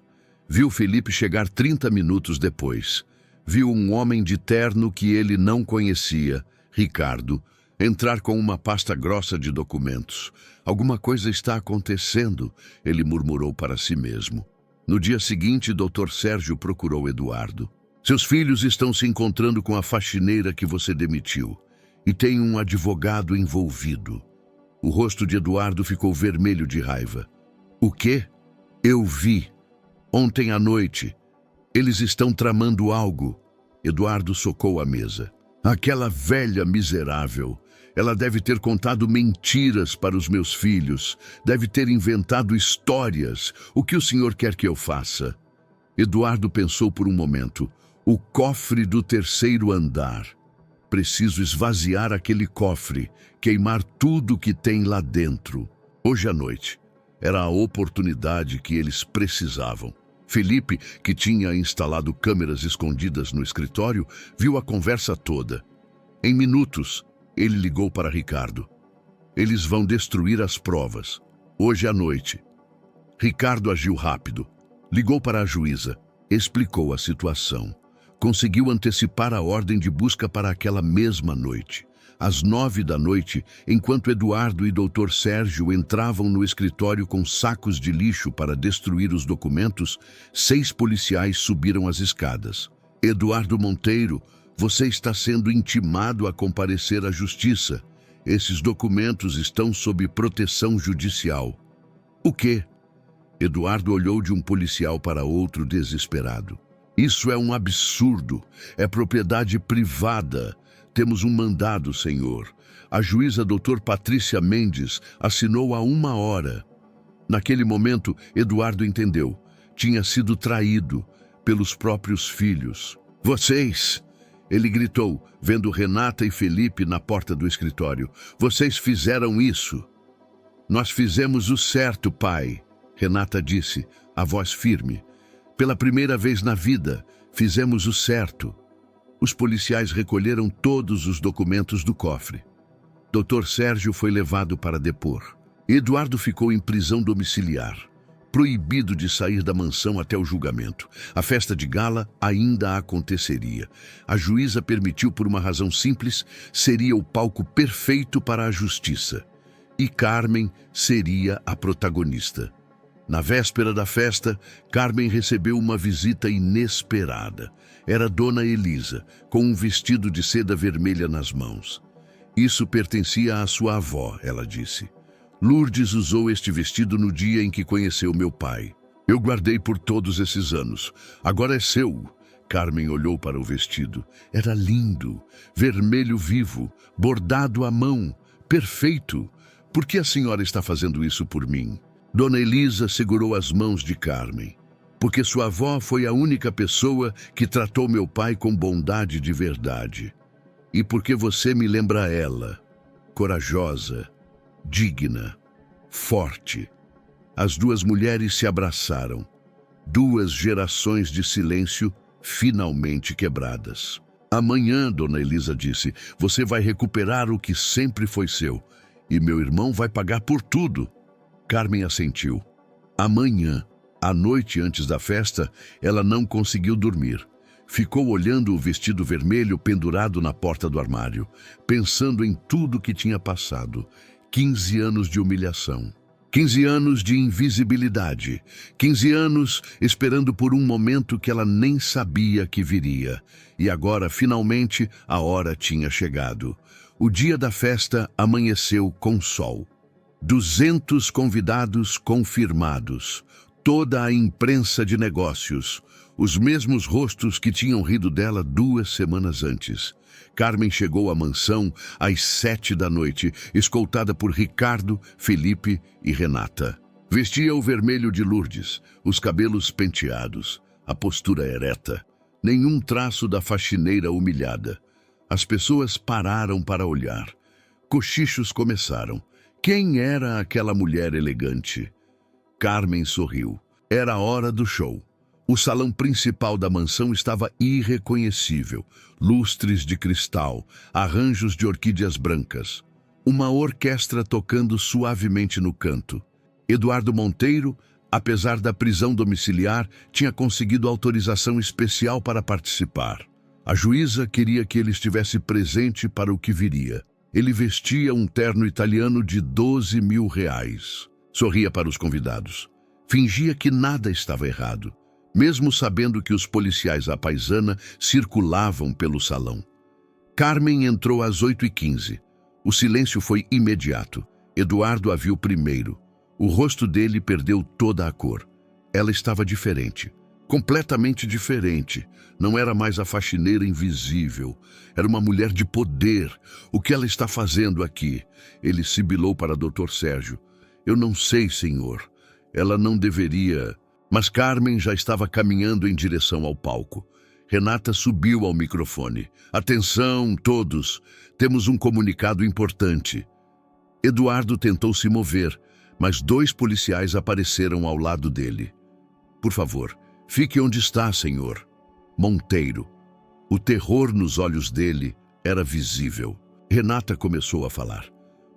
S1: Viu Felipe chegar 30 minutos depois. Viu um homem de terno que ele não conhecia, Ricardo, entrar com uma pasta grossa de documentos. Alguma coisa está acontecendo, ele murmurou para si mesmo. No dia seguinte, Dr. Sérgio procurou Eduardo. Seus filhos estão se encontrando com a faxineira que você demitiu. E tem um advogado envolvido. O rosto de Eduardo ficou vermelho de raiva. O quê? Eu vi. Ontem à noite. Eles estão tramando algo. Eduardo socou a mesa. Aquela velha miserável. Ela deve ter contado mentiras para os meus filhos. Deve ter inventado histórias. O que o senhor quer que eu faça? Eduardo pensou por um momento. O cofre do terceiro andar. Preciso esvaziar aquele cofre, queimar tudo que tem lá dentro. Hoje à noite. Era a oportunidade que eles precisavam. Felipe, que tinha instalado câmeras escondidas no escritório, viu a conversa toda. Em minutos, ele ligou para Ricardo. Eles vão destruir as provas. Hoje à noite. Ricardo agiu rápido. Ligou para a juíza. Explicou a situação. Conseguiu antecipar a ordem de busca para aquela mesma noite. Às 9 da noite, enquanto Eduardo e Dr. Sérgio entravam no escritório com sacos de lixo para destruir os documentos, 6 policiais subiram as escadas. Eduardo Monteiro, você está sendo intimado a comparecer à justiça. Esses documentos estão sob proteção judicial. O quê? Eduardo olhou de um policial para outro desesperado. Isso é um absurdo. É propriedade privada. Temos um mandado, senhor. A juíza doutor Patrícia Mendes assinou há 1 hora. Naquele momento, Eduardo entendeu. Tinha sido traído pelos próprios filhos. Vocês! Ele gritou, vendo Renata e Felipe na porta do escritório. Vocês fizeram isso. Nós fizemos o certo, pai, Renata disse, a voz firme. Pela primeira vez na vida, fizemos o certo. Os policiais recolheram todos os documentos do cofre. Dr. Sérgio foi levado para depor. Eduardo ficou em prisão domiciliar, proibido de sair da mansão até o julgamento. A festa de gala ainda aconteceria. A juíza permitiu por uma razão simples, seria o palco perfeito para a justiça. E Carmen seria a protagonista. Na véspera da festa, Carmen recebeu uma visita inesperada. Era Dona Elisa, com um vestido de seda vermelha nas mãos. Isso pertencia à sua avó, ela disse. Lourdes usou este vestido no dia em que conheceu meu pai. Eu guardei por todos esses anos. Agora é seu. Carmen olhou para o vestido. Era lindo, vermelho vivo, bordado à mão, perfeito. Por que a senhora está fazendo isso por mim? Dona Elisa segurou as mãos de Carmen. Porque sua avó foi a única pessoa que tratou meu pai com bondade de verdade. E porque você me lembra ela, corajosa, digna, forte. As duas mulheres se abraçaram. 2 gerações de silêncio finalmente quebradas. Amanhã, Dona Elisa disse, você vai recuperar o que sempre foi seu. E meu irmão vai pagar por tudo. Carmen assentiu. Amanhã, à noite antes da festa, ela não conseguiu dormir. Ficou olhando o vestido vermelho pendurado na porta do armário, pensando em tudo que tinha passado. 15 anos de humilhação. 15 anos de invisibilidade. 15 anos esperando por um momento que ela nem sabia que viria. E agora, finalmente, a hora tinha chegado. O dia da festa amanheceu com sol. 200 convidados confirmados. Toda a imprensa de negócios. Os mesmos rostos que tinham rido dela 2 semanas antes. Carmen chegou à mansão às 7 da noite, escoltada por Ricardo, Felipe e Renata. Vestia o vermelho de Lourdes, os cabelos penteados, a postura ereta. Nenhum traço da faxineira humilhada. As pessoas pararam para olhar. Cochichos começaram. Quem era aquela mulher elegante? Carmen sorriu. Era a hora do show. O salão principal da mansão estava irreconhecível. Lustres de cristal, arranjos de orquídeas brancas. Uma orquestra tocando suavemente no canto. Eduardo Monteiro, apesar da prisão domiciliar, tinha conseguido autorização especial para participar. A juíza queria que ele estivesse presente para o que viria. Ele vestia um terno italiano de R$ 12.000. Sorria para os convidados. Fingia que nada estava errado, mesmo sabendo que os policiais à paisana circulavam pelo salão. Carmen entrou às 8h15. O silêncio foi imediato. Eduardo a viu primeiro. O rosto dele perdeu toda a cor. Ela estava diferente. Completamente diferente. Não era mais a faxineira invisível. Era uma mulher de poder. O que ela está fazendo aqui? Ele sibilou para Dr. Sérgio. Eu não sei, senhor. Ela não deveria... Mas Carmen já estava caminhando em direção ao palco. Renata subiu ao microfone. Atenção, todos. Temos um comunicado importante. Eduardo tentou se mover, mas 2 policiais apareceram ao lado dele. Por favor, fique onde está, senhor. Monteiro. O terror nos olhos dele era visível. Renata começou a falar.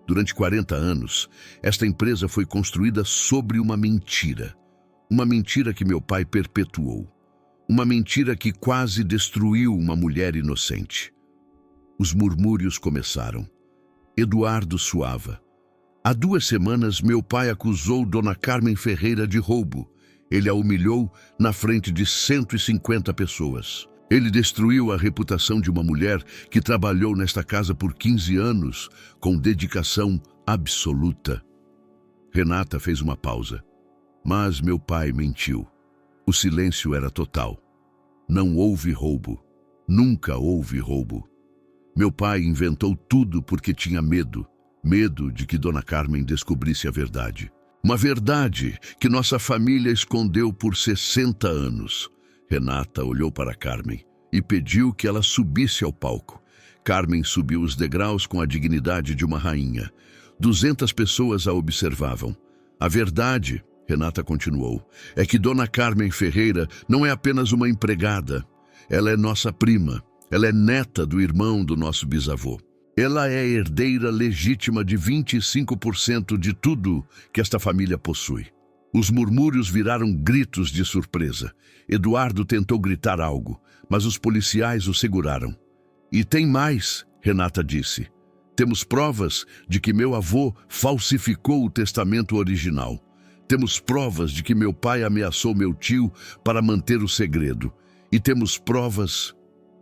S1: Durante 40 anos, esta empresa foi construída sobre uma mentira. Uma mentira que meu pai perpetuou. Uma mentira que quase destruiu uma mulher inocente. Os murmúrios começaram. Eduardo suava. Há 2 semanas, meu pai acusou Dona Carmen Ferreira de roubo. Ele a humilhou na frente de 150 pessoas. Ele destruiu a reputação de uma mulher que trabalhou nesta casa por 15 anos, com dedicação absoluta. Renata fez uma pausa. Mas meu pai mentiu. O silêncio era total. Não houve roubo. Nunca houve roubo. Meu pai inventou tudo porque tinha medo. Medo de que Dona Carmen descobrisse a verdade. Uma verdade que nossa família escondeu por 60 anos. Renata olhou para Carmen e pediu que ela subisse ao palco. Carmen subiu os degraus com a dignidade de uma rainha. 200 pessoas a observavam. A verdade... Renata continuou, é que Dona Carmen Ferreira não é apenas uma empregada. Ela é nossa prima. Ela é neta do irmão do nosso bisavô. Ela é herdeira legítima de 25% de tudo que esta família possui. Os murmúrios viraram gritos de surpresa. Eduardo tentou gritar algo, mas os policiais o seguraram. E tem mais, Renata disse. Temos provas de que meu avô falsificou o testamento original. Temos provas de que meu pai ameaçou meu tio para manter o segredo. E temos provas...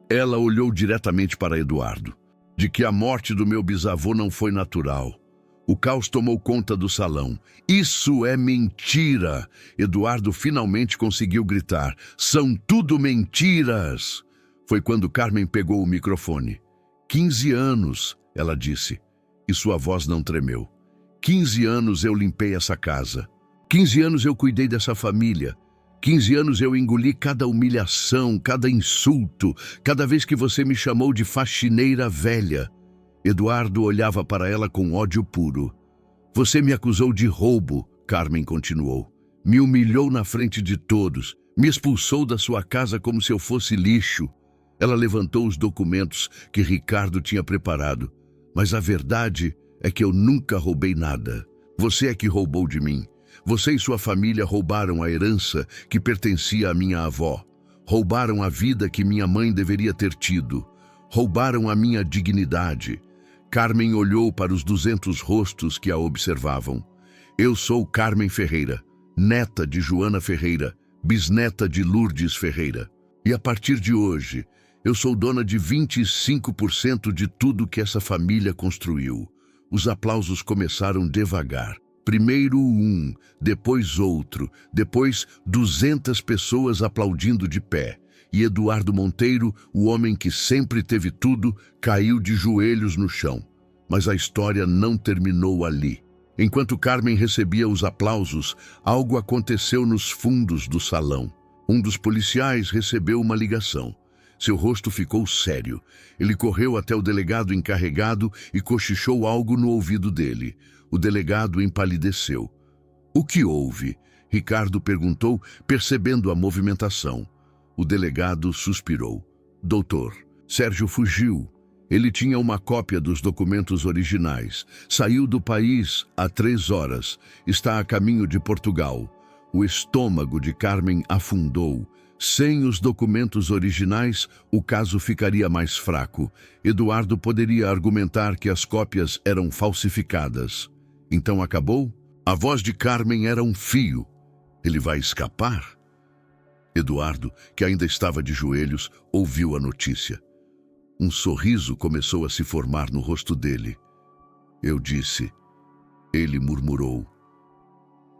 S1: Ela olhou diretamente para Eduardo. De que a morte do meu bisavô não foi natural. O caos tomou conta do salão. Isso é mentira! Eduardo finalmente conseguiu gritar. São tudo mentiras! Foi quando Carmen pegou o microfone. 15 anos, ela disse. E sua voz não tremeu. 15 anos eu limpei essa casa. 15 anos eu cuidei dessa família. 15 anos eu engoli cada humilhação, cada insulto, cada vez que você me chamou de faxineira velha. Eduardo olhava para ela com ódio puro. Você me acusou de roubo, Carmen continuou. Me humilhou na frente de todos. Me expulsou da sua casa como se eu fosse lixo. Ela levantou os documentos que Ricardo tinha preparado. Mas a verdade é que eu nunca roubei nada. Você é que roubou de mim. Você e sua família roubaram a herança que pertencia à minha avó. Roubaram a vida que minha mãe deveria ter tido. Roubaram a minha dignidade. Carmen olhou para os 200 rostos que a observavam. Eu sou Carmen Ferreira, neta de Joana Ferreira, bisneta de Lourdes Ferreira. E a partir de hoje, eu sou dona de 25% de tudo que essa família construiu. Os aplausos começaram devagar. Primeiro um, depois outro, depois 200 pessoas aplaudindo de pé. E Eduardo Monteiro, o homem que sempre teve tudo, caiu de joelhos no chão. Mas a história não terminou ali. Enquanto Carmen recebia os aplausos, algo aconteceu nos fundos do salão. Um dos policiais recebeu uma ligação. Seu rosto ficou sério. Ele correu até o delegado encarregado e cochichou algo no ouvido dele. O delegado empalideceu. O que houve? Ricardo perguntou, percebendo a movimentação. O delegado suspirou. Doutor, Sérgio fugiu. Ele tinha uma cópia dos documentos originais. Saiu do país há 3 horas. Está a caminho de Portugal. O estômago de Carmen afundou. Sem os documentos originais, o caso ficaria mais fraco. Eduardo poderia argumentar que as cópias eram falsificadas. Então acabou? A voz de Carmen era um fio. Ele vai escapar? Eduardo, que ainda estava de joelhos, ouviu a notícia. Um sorriso começou a se formar no rosto dele. Eu disse. Ele murmurou.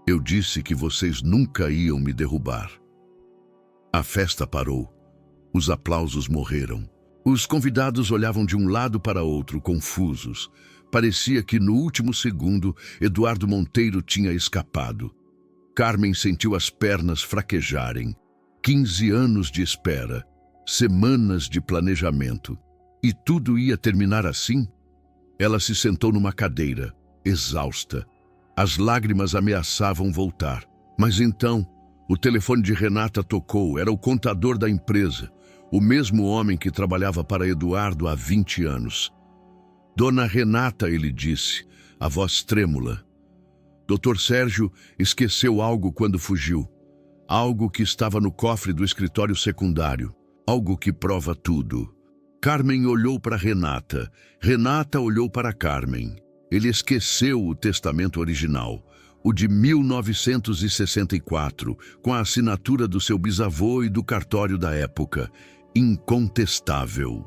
S1: Eu disse que vocês nunca iam me derrubar. A festa parou. Os aplausos morreram. Os convidados olhavam de um lado para outro, confusos. Parecia que no último segundo, Eduardo Monteiro tinha escapado. Carmen sentiu as pernas fraquejarem. 15 anos de espera, semanas de planejamento. E tudo ia terminar assim? Ela se sentou numa cadeira, exausta. As lágrimas ameaçavam voltar. Mas então, o telefone de Renata tocou. Era o contador da empresa, o mesmo homem que trabalhava para Eduardo há 20 anos. Dona Renata, ele disse, a voz trêmula. Dr. Sérgio esqueceu algo quando fugiu. Algo que estava no cofre do escritório secundário. Algo que prova tudo. Carmen olhou para Renata. Renata olhou para Carmen. Ele esqueceu o testamento original, o de 1964, com a assinatura do seu bisavô e do cartório da época. Incontestável.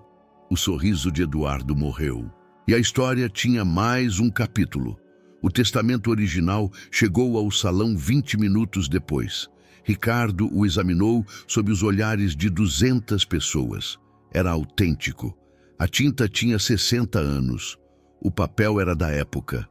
S1: O sorriso de Eduardo morreu. E a história tinha mais um capítulo. O testamento original chegou ao salão 20 minutos depois. Ricardo o examinou sob os olhares de 200 pessoas. Era autêntico. A tinta tinha 60 anos. O papel era da época.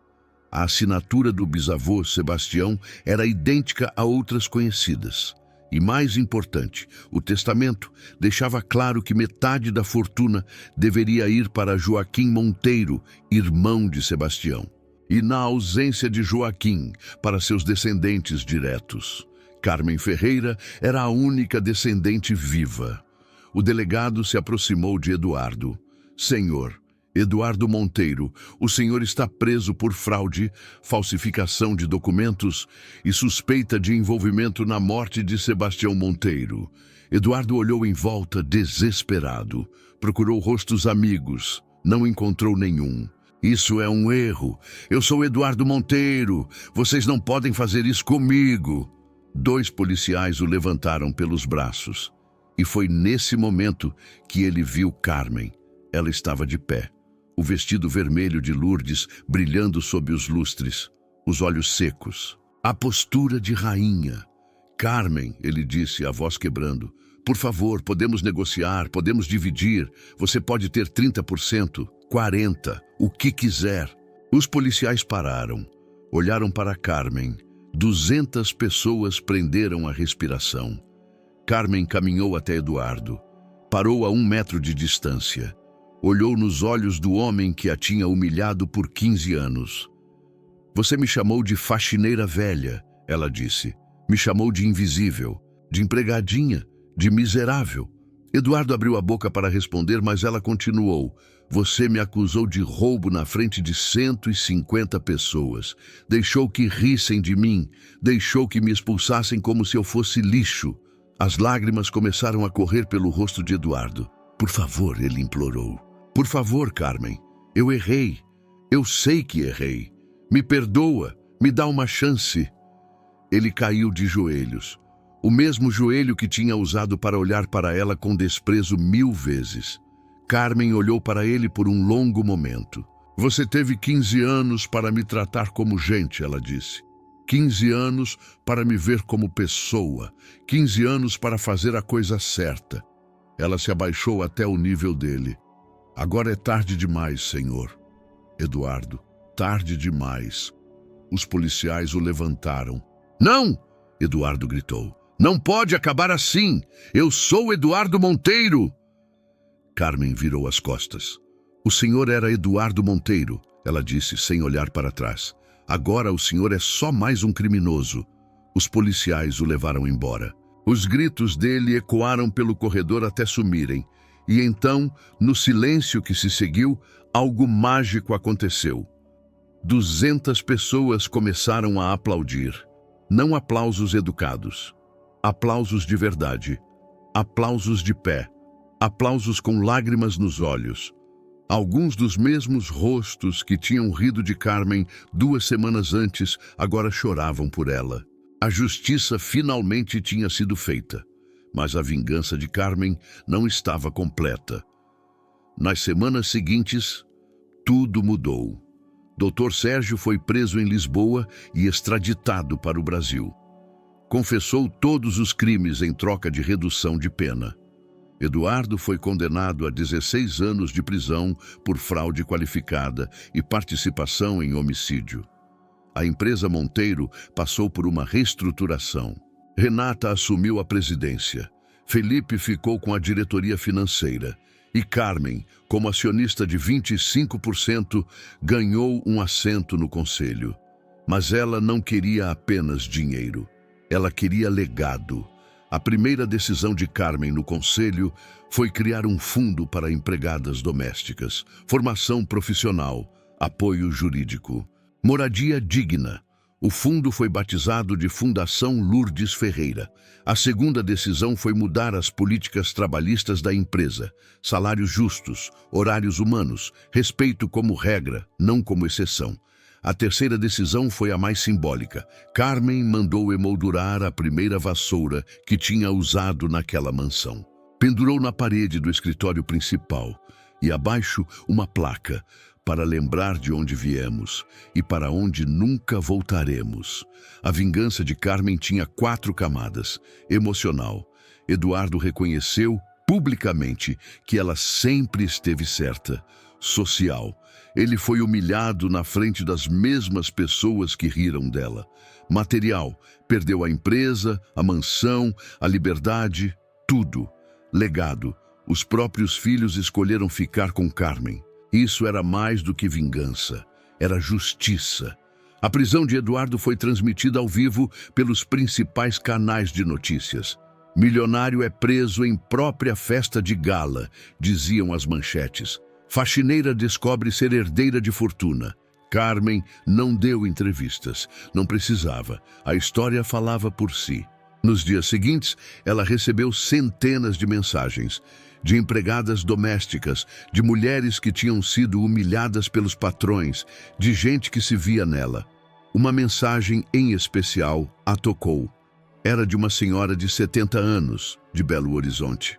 S1: A assinatura do bisavô, Sebastião, era idêntica a outras conhecidas. E mais importante, o testamento deixava claro que metade da fortuna deveria ir para Joaquim Monteiro, irmão de Sebastião. E na ausência de Joaquim, para seus descendentes diretos. Carmen Ferreira era a única descendente viva. O delegado se aproximou de Eduardo. Senhor, Eduardo Monteiro, o senhor está preso por fraude, falsificação de documentos e suspeita de envolvimento na morte de Sebastião Monteiro. Eduardo olhou em volta desesperado. Procurou rostos amigos. Não encontrou nenhum. Isso é um erro. Eu sou Eduardo Monteiro. Vocês não podem fazer isso comigo. 2 policiais o levantaram pelos braços. E foi nesse momento que ele viu Carmen. Ela estava de pé. O vestido vermelho de Lourdes brilhando sob os lustres, os olhos secos. A postura de rainha. Carmen, ele disse, a voz quebrando, por favor, podemos negociar, podemos dividir. Você pode ter 30%, 40%, o que quiser. Os policiais pararam, olharam para Carmen. 200 pessoas prenderam a respiração. Carmen caminhou até Eduardo. Parou a 1 metro de distância. Olhou nos olhos do homem que a tinha humilhado por 15 anos. Você me chamou de faxineira velha, ela disse. Me chamou de invisível, de empregadinha, de miserável. Eduardo abriu a boca para responder, mas ela continuou. Você me acusou de roubo na frente de 150 pessoas. Deixou que rissem de mim. Deixou que me expulsassem como se eu fosse lixo. As lágrimas começaram a correr pelo rosto de Eduardo. Por favor, ele implorou. Por favor, Carmen. Eu errei. Eu sei que errei. Me perdoa. Me dá uma chance. Ele caiu de joelhos. O mesmo joelho que tinha usado para olhar para ela com desprezo 1000 vezes. Carmen olhou para ele por um longo momento. Você teve 15 anos para me tratar como gente, ela disse. 15 anos para me ver como pessoa. 15 anos para fazer a coisa certa. Ela se abaixou até o nível dele. Agora é tarde demais, senhor. Eduardo, tarde demais. Os policiais o levantaram. Não! Eduardo gritou. Não pode acabar assim! Eu sou Eduardo Monteiro! Carmen virou as costas. O senhor era Eduardo Monteiro, ela disse sem olhar para trás. Agora o senhor é só mais um criminoso. Os policiais o levaram embora. Os gritos dele ecoaram pelo corredor até sumirem. E então, no silêncio que se seguiu, algo mágico aconteceu. 200 pessoas começaram a aplaudir. Não aplausos educados. Aplausos de verdade, aplausos de pé, aplausos com lágrimas nos olhos. Alguns dos mesmos rostos que tinham rido de Carmen 2 semanas antes agora choravam por ela. A justiça finalmente tinha sido feita, mas a vingança de Carmen não estava completa. Nas semanas seguintes, tudo mudou. Dr. Sérgio foi preso em Lisboa e extraditado para o Brasil. Confessou todos os crimes em troca de redução de pena. Eduardo foi condenado a 16 anos de prisão por fraude qualificada e participação em homicídio. A empresa Monteiro passou por uma reestruturação. Renata assumiu a presidência. Felipe ficou com a diretoria financeira. E Carmen, como acionista de 25%, ganhou um assento no conselho. Mas ela não queria apenas dinheiro. Ela queria legado. A primeira decisão de Carmen no conselho foi criar um fundo para empregadas domésticas, formação profissional, apoio jurídico, moradia digna. O fundo foi batizado de Fundação Lourdes Ferreira. A segunda decisão foi mudar as políticas trabalhistas da empresa. Salários justos, horários humanos, respeito como regra, não como exceção. A terceira decisão foi a mais simbólica. Carmen mandou emoldurar a primeira vassoura que tinha usado naquela mansão. Pendurou na parede do escritório principal e abaixo uma placa para lembrar de onde viemos e para onde nunca voltaremos. A vingança de Carmen tinha 4 camadas. Emocional. Eduardo reconheceu publicamente que ela sempre esteve certa. Social. Ele foi humilhado na frente das mesmas pessoas que riram dela. Material. Perdeu a empresa, a mansão, a liberdade, tudo. Legado. Os próprios filhos escolheram ficar com Carmen. Isso era mais do que vingança. Era justiça. A prisão de Eduardo foi transmitida ao vivo pelos principais canais de notícias. Milionário é preso em própria festa de gala, diziam as manchetes. Faxineira descobre ser herdeira de fortuna. Carmen não deu entrevistas. Não precisava. A história falava por si. Nos dias seguintes, ela recebeu centenas de mensagens. De empregadas domésticas, de mulheres que tinham sido humilhadas pelos patrões, de gente que se via nela. Uma mensagem em especial a tocou. Era de uma senhora de 70 anos, de Belo Horizonte.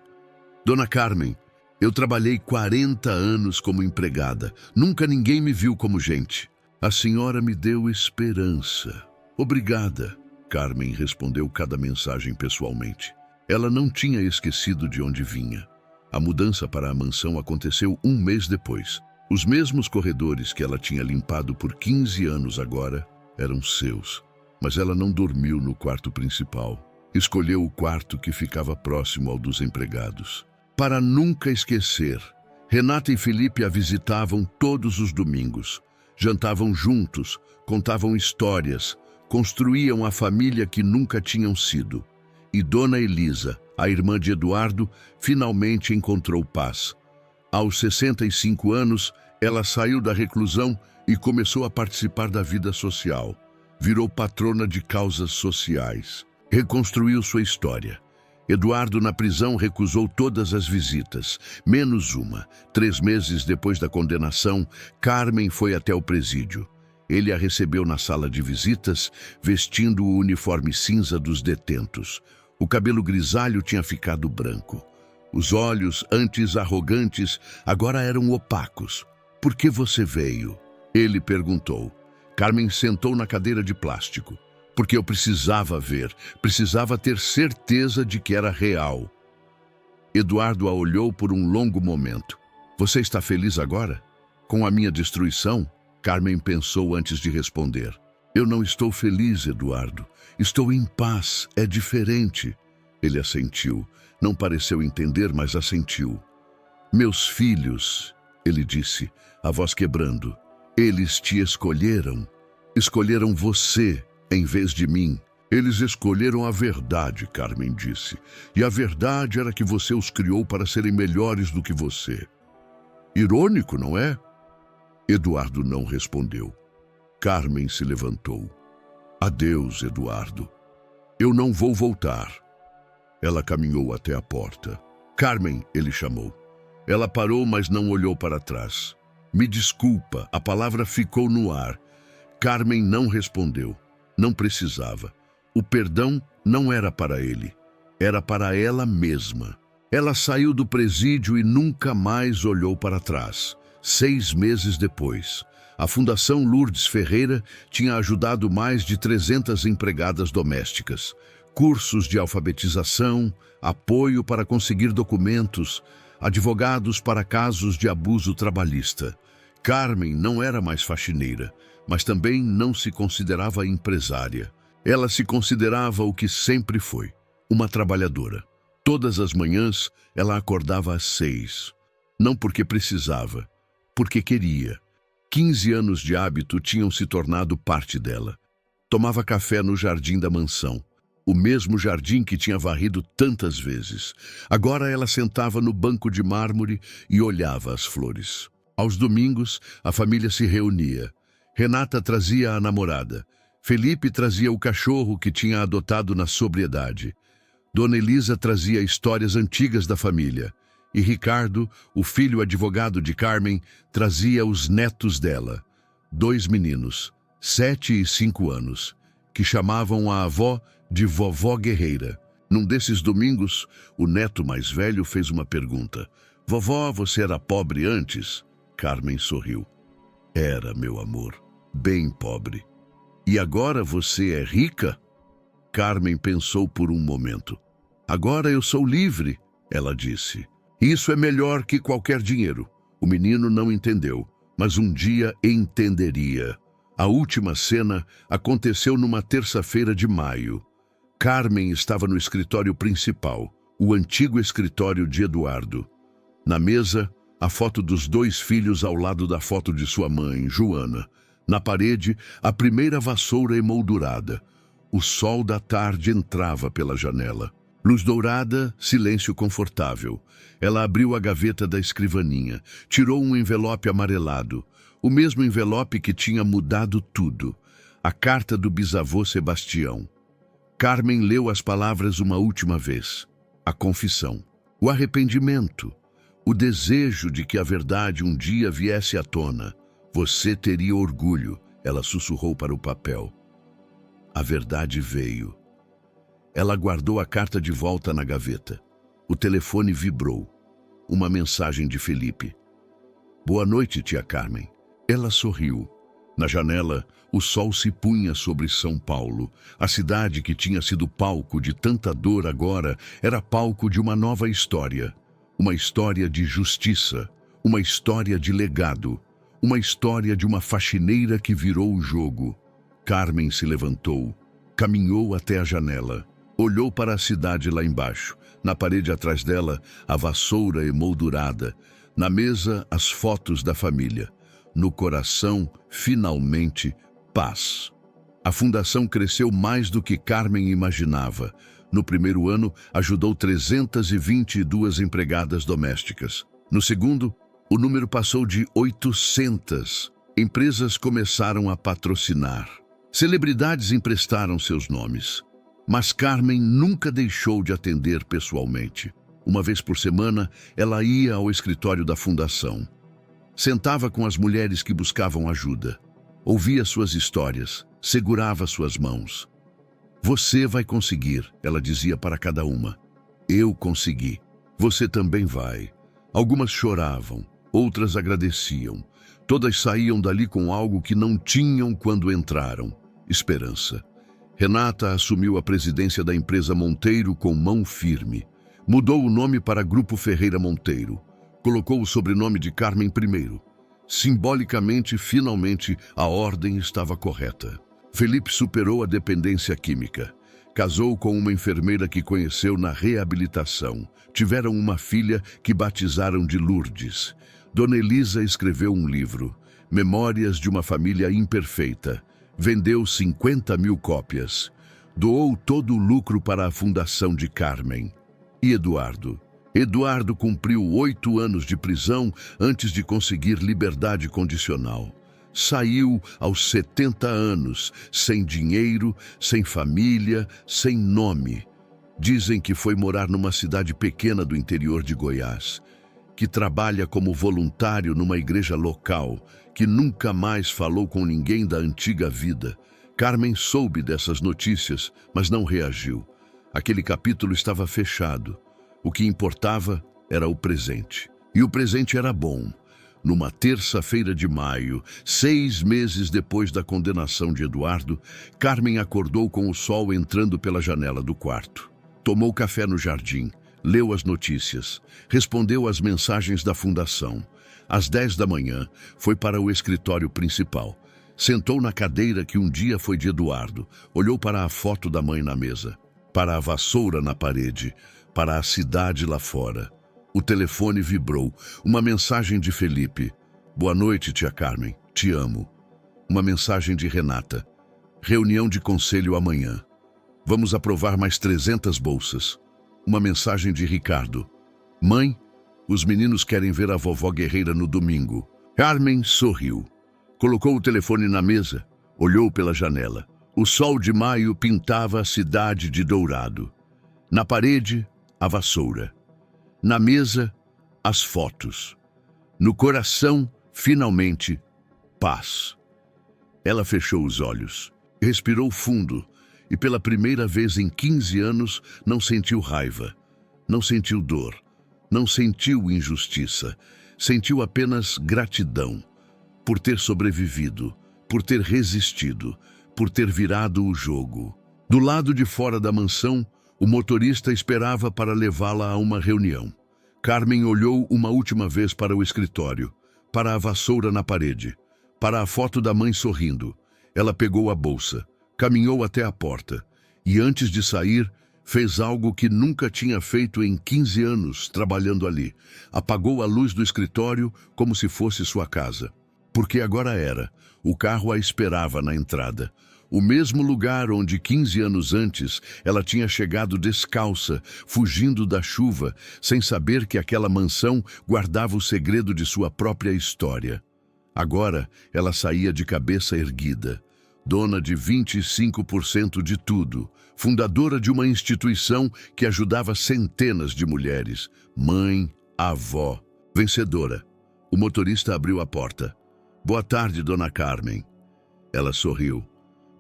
S1: Dona Carmen, eu trabalhei 40 anos como empregada. Nunca ninguém me viu como gente. A senhora me deu esperança. Obrigada. Carmen respondeu cada mensagem pessoalmente. Ela não tinha esquecido de onde vinha. A mudança para a mansão aconteceu 1 mês depois. Os mesmos corredores que ela tinha limpado por 15 anos agora eram seus. Mas ela não dormiu no quarto principal. Escolheu o quarto que ficava próximo ao dos empregados. Para nunca esquecer, Renata e Felipe a visitavam todos os domingos. Jantavam juntos, contavam histórias, construíam a família que nunca tinham sido. E Dona Elisa, a irmã de Eduardo, finalmente encontrou paz. Aos 65 anos, ela saiu da reclusão e começou a participar da vida social. Virou patrona de causas sociais. Reconstruiu sua história. Eduardo, na prisão, recusou todas as visitas, menos uma. 3 meses depois da condenação, Carmen foi até o presídio. Ele a recebeu na sala de visitas, vestindo o uniforme cinza dos detentos. O cabelo grisalho tinha ficado branco. Os olhos, antes arrogantes, agora eram opacos. "Por que você veio?" Ele perguntou. Carmen sentou na cadeira de plástico. "Porque eu precisava ver, precisava ter certeza de que era real." Eduardo a olhou por um longo momento. "Você está feliz agora? Com a minha destruição?" Carmen pensou antes de responder. "Eu não estou feliz, Eduardo. Estou em paz, é diferente." Ele assentiu. Não pareceu entender, mas assentiu. "Meus filhos," ele disse, a voz quebrando, "eles te escolheram. Escolheram você em vez de mim." "Eles escolheram a verdade," Carmen disse. "E a verdade era que você os criou para serem melhores do que você." Irônico, não é? Eduardo não respondeu. Carmen se levantou. "Adeus, Eduardo. Eu não vou voltar." Ela caminhou até a porta. "Carmen," ele chamou. Ela parou, mas não olhou para trás. "Me desculpa," a palavra ficou no ar. Carmen não respondeu. Não precisava. O perdão não era para ele. Era para ela mesma. Ela saiu do presídio e nunca mais olhou para trás. 6 meses depois, a Fundação Lourdes Ferreira tinha ajudado mais de 300 empregadas domésticas. Cursos de alfabetização, apoio para conseguir documentos, advogados para casos de abuso trabalhista. Carmen não era mais faxineira, mas também não se considerava empresária. Ela se considerava o que sempre foi, uma trabalhadora. Todas as manhãs, ela acordava às 6. Não porque precisava, porque queria. 15 anos de hábito tinham se tornado parte dela. Tomava café no jardim da mansão, o mesmo jardim que tinha varrido tantas vezes. Agora ela sentava no banco de mármore e olhava as flores. Aos domingos, a família se reunia. Renata trazia a namorada. Felipe trazia o cachorro que tinha adotado na sobriedade. Dona Elisa trazia histórias antigas da família. E Ricardo, o filho advogado de Carmen, trazia os netos dela. 2 meninos, 7 e 5 anos, que chamavam a avó de Vovó Guerreira. Num desses domingos, o neto mais velho fez uma pergunta. "Vovó, você era pobre antes?" Carmen sorriu. "Era, meu amor, bem pobre." "E agora você é rica?" Carmen pensou por um momento. "Agora eu sou livre," ela disse. "Isso é melhor que qualquer dinheiro." O menino não entendeu, mas um dia entenderia. A última cena aconteceu numa terça-feira de maio. Carmen estava no escritório principal, o antigo escritório de Eduardo. Na mesa, a foto dos 2 filhos ao lado da foto de sua mãe, Joana. Na parede, a primeira vassoura emoldurada. O sol da tarde entrava pela janela. Luz dourada, silêncio confortável. Ela abriu a gaveta da escrivaninha, tirou um envelope amarelado, o mesmo envelope que tinha mudado tudo, a carta do bisavô Sebastião. Carmen leu as palavras uma última vez. A confissão, o arrependimento, o desejo de que a verdade um dia viesse à tona. "Você teria orgulho," ela sussurrou para o papel. A verdade veio. Ela guardou a carta de volta na gaveta. O telefone vibrou. Uma mensagem de Felipe. "Boa noite, tia Carmen." Ela sorriu. Na janela, o sol se punha sobre São Paulo. A cidade que tinha sido palco de tanta dor agora era palco de uma nova história. Uma história de justiça. Uma história de legado. Uma história de uma faxineira que virou o jogo. Carmen se levantou. Caminhou até a janela. Olhou para a cidade lá embaixo. Na parede atrás dela, a vassoura emoldurada. Na mesa, as fotos da família. No coração, finalmente, paz. A fundação cresceu mais do que Carmen imaginava. No primeiro ano, ajudou 322 empregadas domésticas. No segundo, o número passou de 800. Empresas começaram a patrocinar. Celebridades emprestaram seus nomes. Mas Carmen nunca deixou de atender pessoalmente. Uma vez por semana, ela ia ao escritório da fundação. Sentava com as mulheres que buscavam ajuda. Ouvia suas histórias, segurava suas mãos. Você vai conseguir, ela dizia para cada uma. Eu consegui. Você também vai. Algumas choravam, outras agradeciam. Todas saíam dali com algo que não tinham quando entraram: esperança. Renata assumiu a presidência da empresa Monteiro com mão firme. Mudou o nome para Grupo Ferreira Monteiro. Colocou o sobrenome de Carmen primeiro. Simbolicamente, finalmente, a ordem estava correta. Felipe superou a dependência química. Casou com uma enfermeira que conheceu na reabilitação. Tiveram uma filha que batizaram de Lourdes. Dona Elisa escreveu um livro, Memórias de uma Família Imperfeita. Vendeu 50.000 cópias. Doou todo o lucro para a fundação de Carmen. E Eduardo? Eduardo cumpriu 8 anos de prisão antes de conseguir liberdade condicional. Saiu aos 70 anos, sem dinheiro, sem família, sem nome. Dizem que foi morar numa cidade pequena do interior de Goiás, que trabalha como voluntário numa igreja local, que nunca mais falou com ninguém da antiga vida. Carmen soube dessas notícias, mas não reagiu. Aquele capítulo estava fechado. O que importava era o presente. E o presente era bom. Numa terça-feira de maio, 6 meses depois da condenação de Eduardo, Carmen acordou com o sol entrando pela janela do quarto. Tomou café no jardim, leu as notícias, respondeu às mensagens da fundação. Às 10 da manhã, foi para o escritório principal. Sentou na cadeira que um dia foi de Eduardo, olhou para a foto da mãe na mesa, para a vassoura na parede, para a cidade lá fora. O telefone vibrou. Uma mensagem de Felipe. Boa noite, tia Carmen. Te amo. Uma mensagem de Renata. Reunião de conselho amanhã. Vamos aprovar mais 300 bolsas. Uma mensagem de Ricardo. Mãe, os meninos querem ver a vovó Guerreira no domingo. Carmen sorriu. Colocou o telefone na mesa. Olhou pela janela. O sol de maio pintava a cidade de dourado. Na parede, a vassoura. Na mesa, as fotos. No coração, finalmente, paz. Ela fechou os olhos, respirou fundo e pela primeira vez em 15 anos não sentiu raiva, não sentiu dor, não sentiu injustiça, sentiu apenas gratidão por ter sobrevivido, por ter resistido, por ter virado o jogo. Do lado de fora da mansão, o motorista esperava para levá-la a uma reunião. Carmen olhou uma última vez para o escritório, para a vassoura na parede, para a foto da mãe sorrindo. Ela pegou a bolsa, caminhou até a porta e, antes de sair, fez algo que nunca tinha feito em 15 anos trabalhando ali. Apagou a luz do escritório como se fosse sua casa. Porque agora era. O carro a esperava na entrada. O mesmo lugar onde 15 anos antes ela tinha chegado descalça, fugindo da chuva, sem saber que aquela mansão guardava o segredo de sua própria história. Agora ela saía de cabeça erguida, dona de 25% de tudo, fundadora de uma instituição que ajudava centenas de mulheres, mãe, avó, vencedora. O motorista abriu a porta. Boa tarde, dona Carmen. Ela sorriu.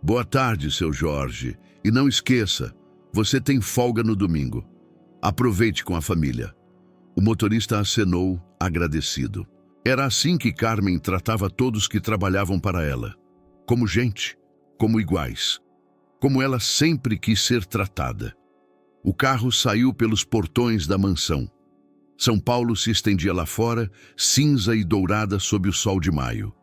S1: Boa tarde, seu Jorge. E não esqueça, você tem folga no domingo. Aproveite com a família. O motorista acenou, agradecido. Era assim que Carmen tratava todos que trabalhavam para ela. Como gente, como iguais. Como ela sempre quis ser tratada. O carro saiu pelos portões da mansão. São Paulo se estendia lá fora, cinza e dourada sob o sol de maio.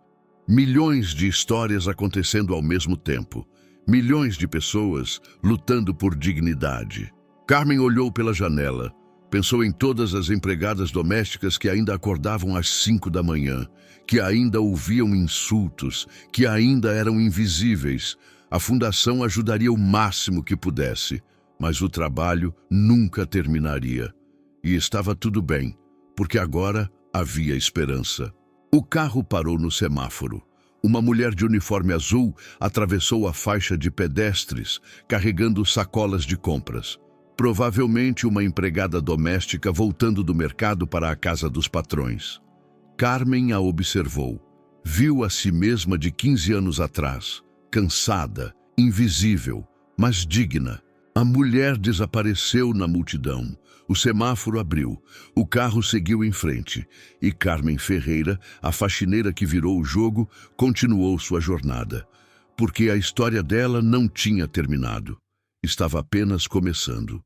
S1: Milhões de histórias acontecendo ao mesmo tempo. Milhões de pessoas lutando por dignidade. Carmen olhou pela janela. Pensou em todas as empregadas domésticas que ainda acordavam às 5 da manhã, que ainda ouviam insultos, que ainda eram invisíveis. A fundação ajudaria o máximo que pudesse, Mas o trabalho nunca terminaria. E estava tudo bem, porque agora havia esperança. O carro parou no semáforo. Uma mulher de uniforme azul atravessou a faixa de pedestres, carregando sacolas de compras. Provavelmente uma empregada doméstica voltando do mercado para a casa dos patrões. Carmen a observou. Viu a si mesma de 15 anos atrás, cansada, invisível, mas digna. A mulher desapareceu na multidão. O semáforo abriu. O carro seguiu em frente. E Carmen Ferreira, a faxineira que virou o jogo, continuou sua jornada. Porque a história dela não tinha terminado. Estava apenas começando.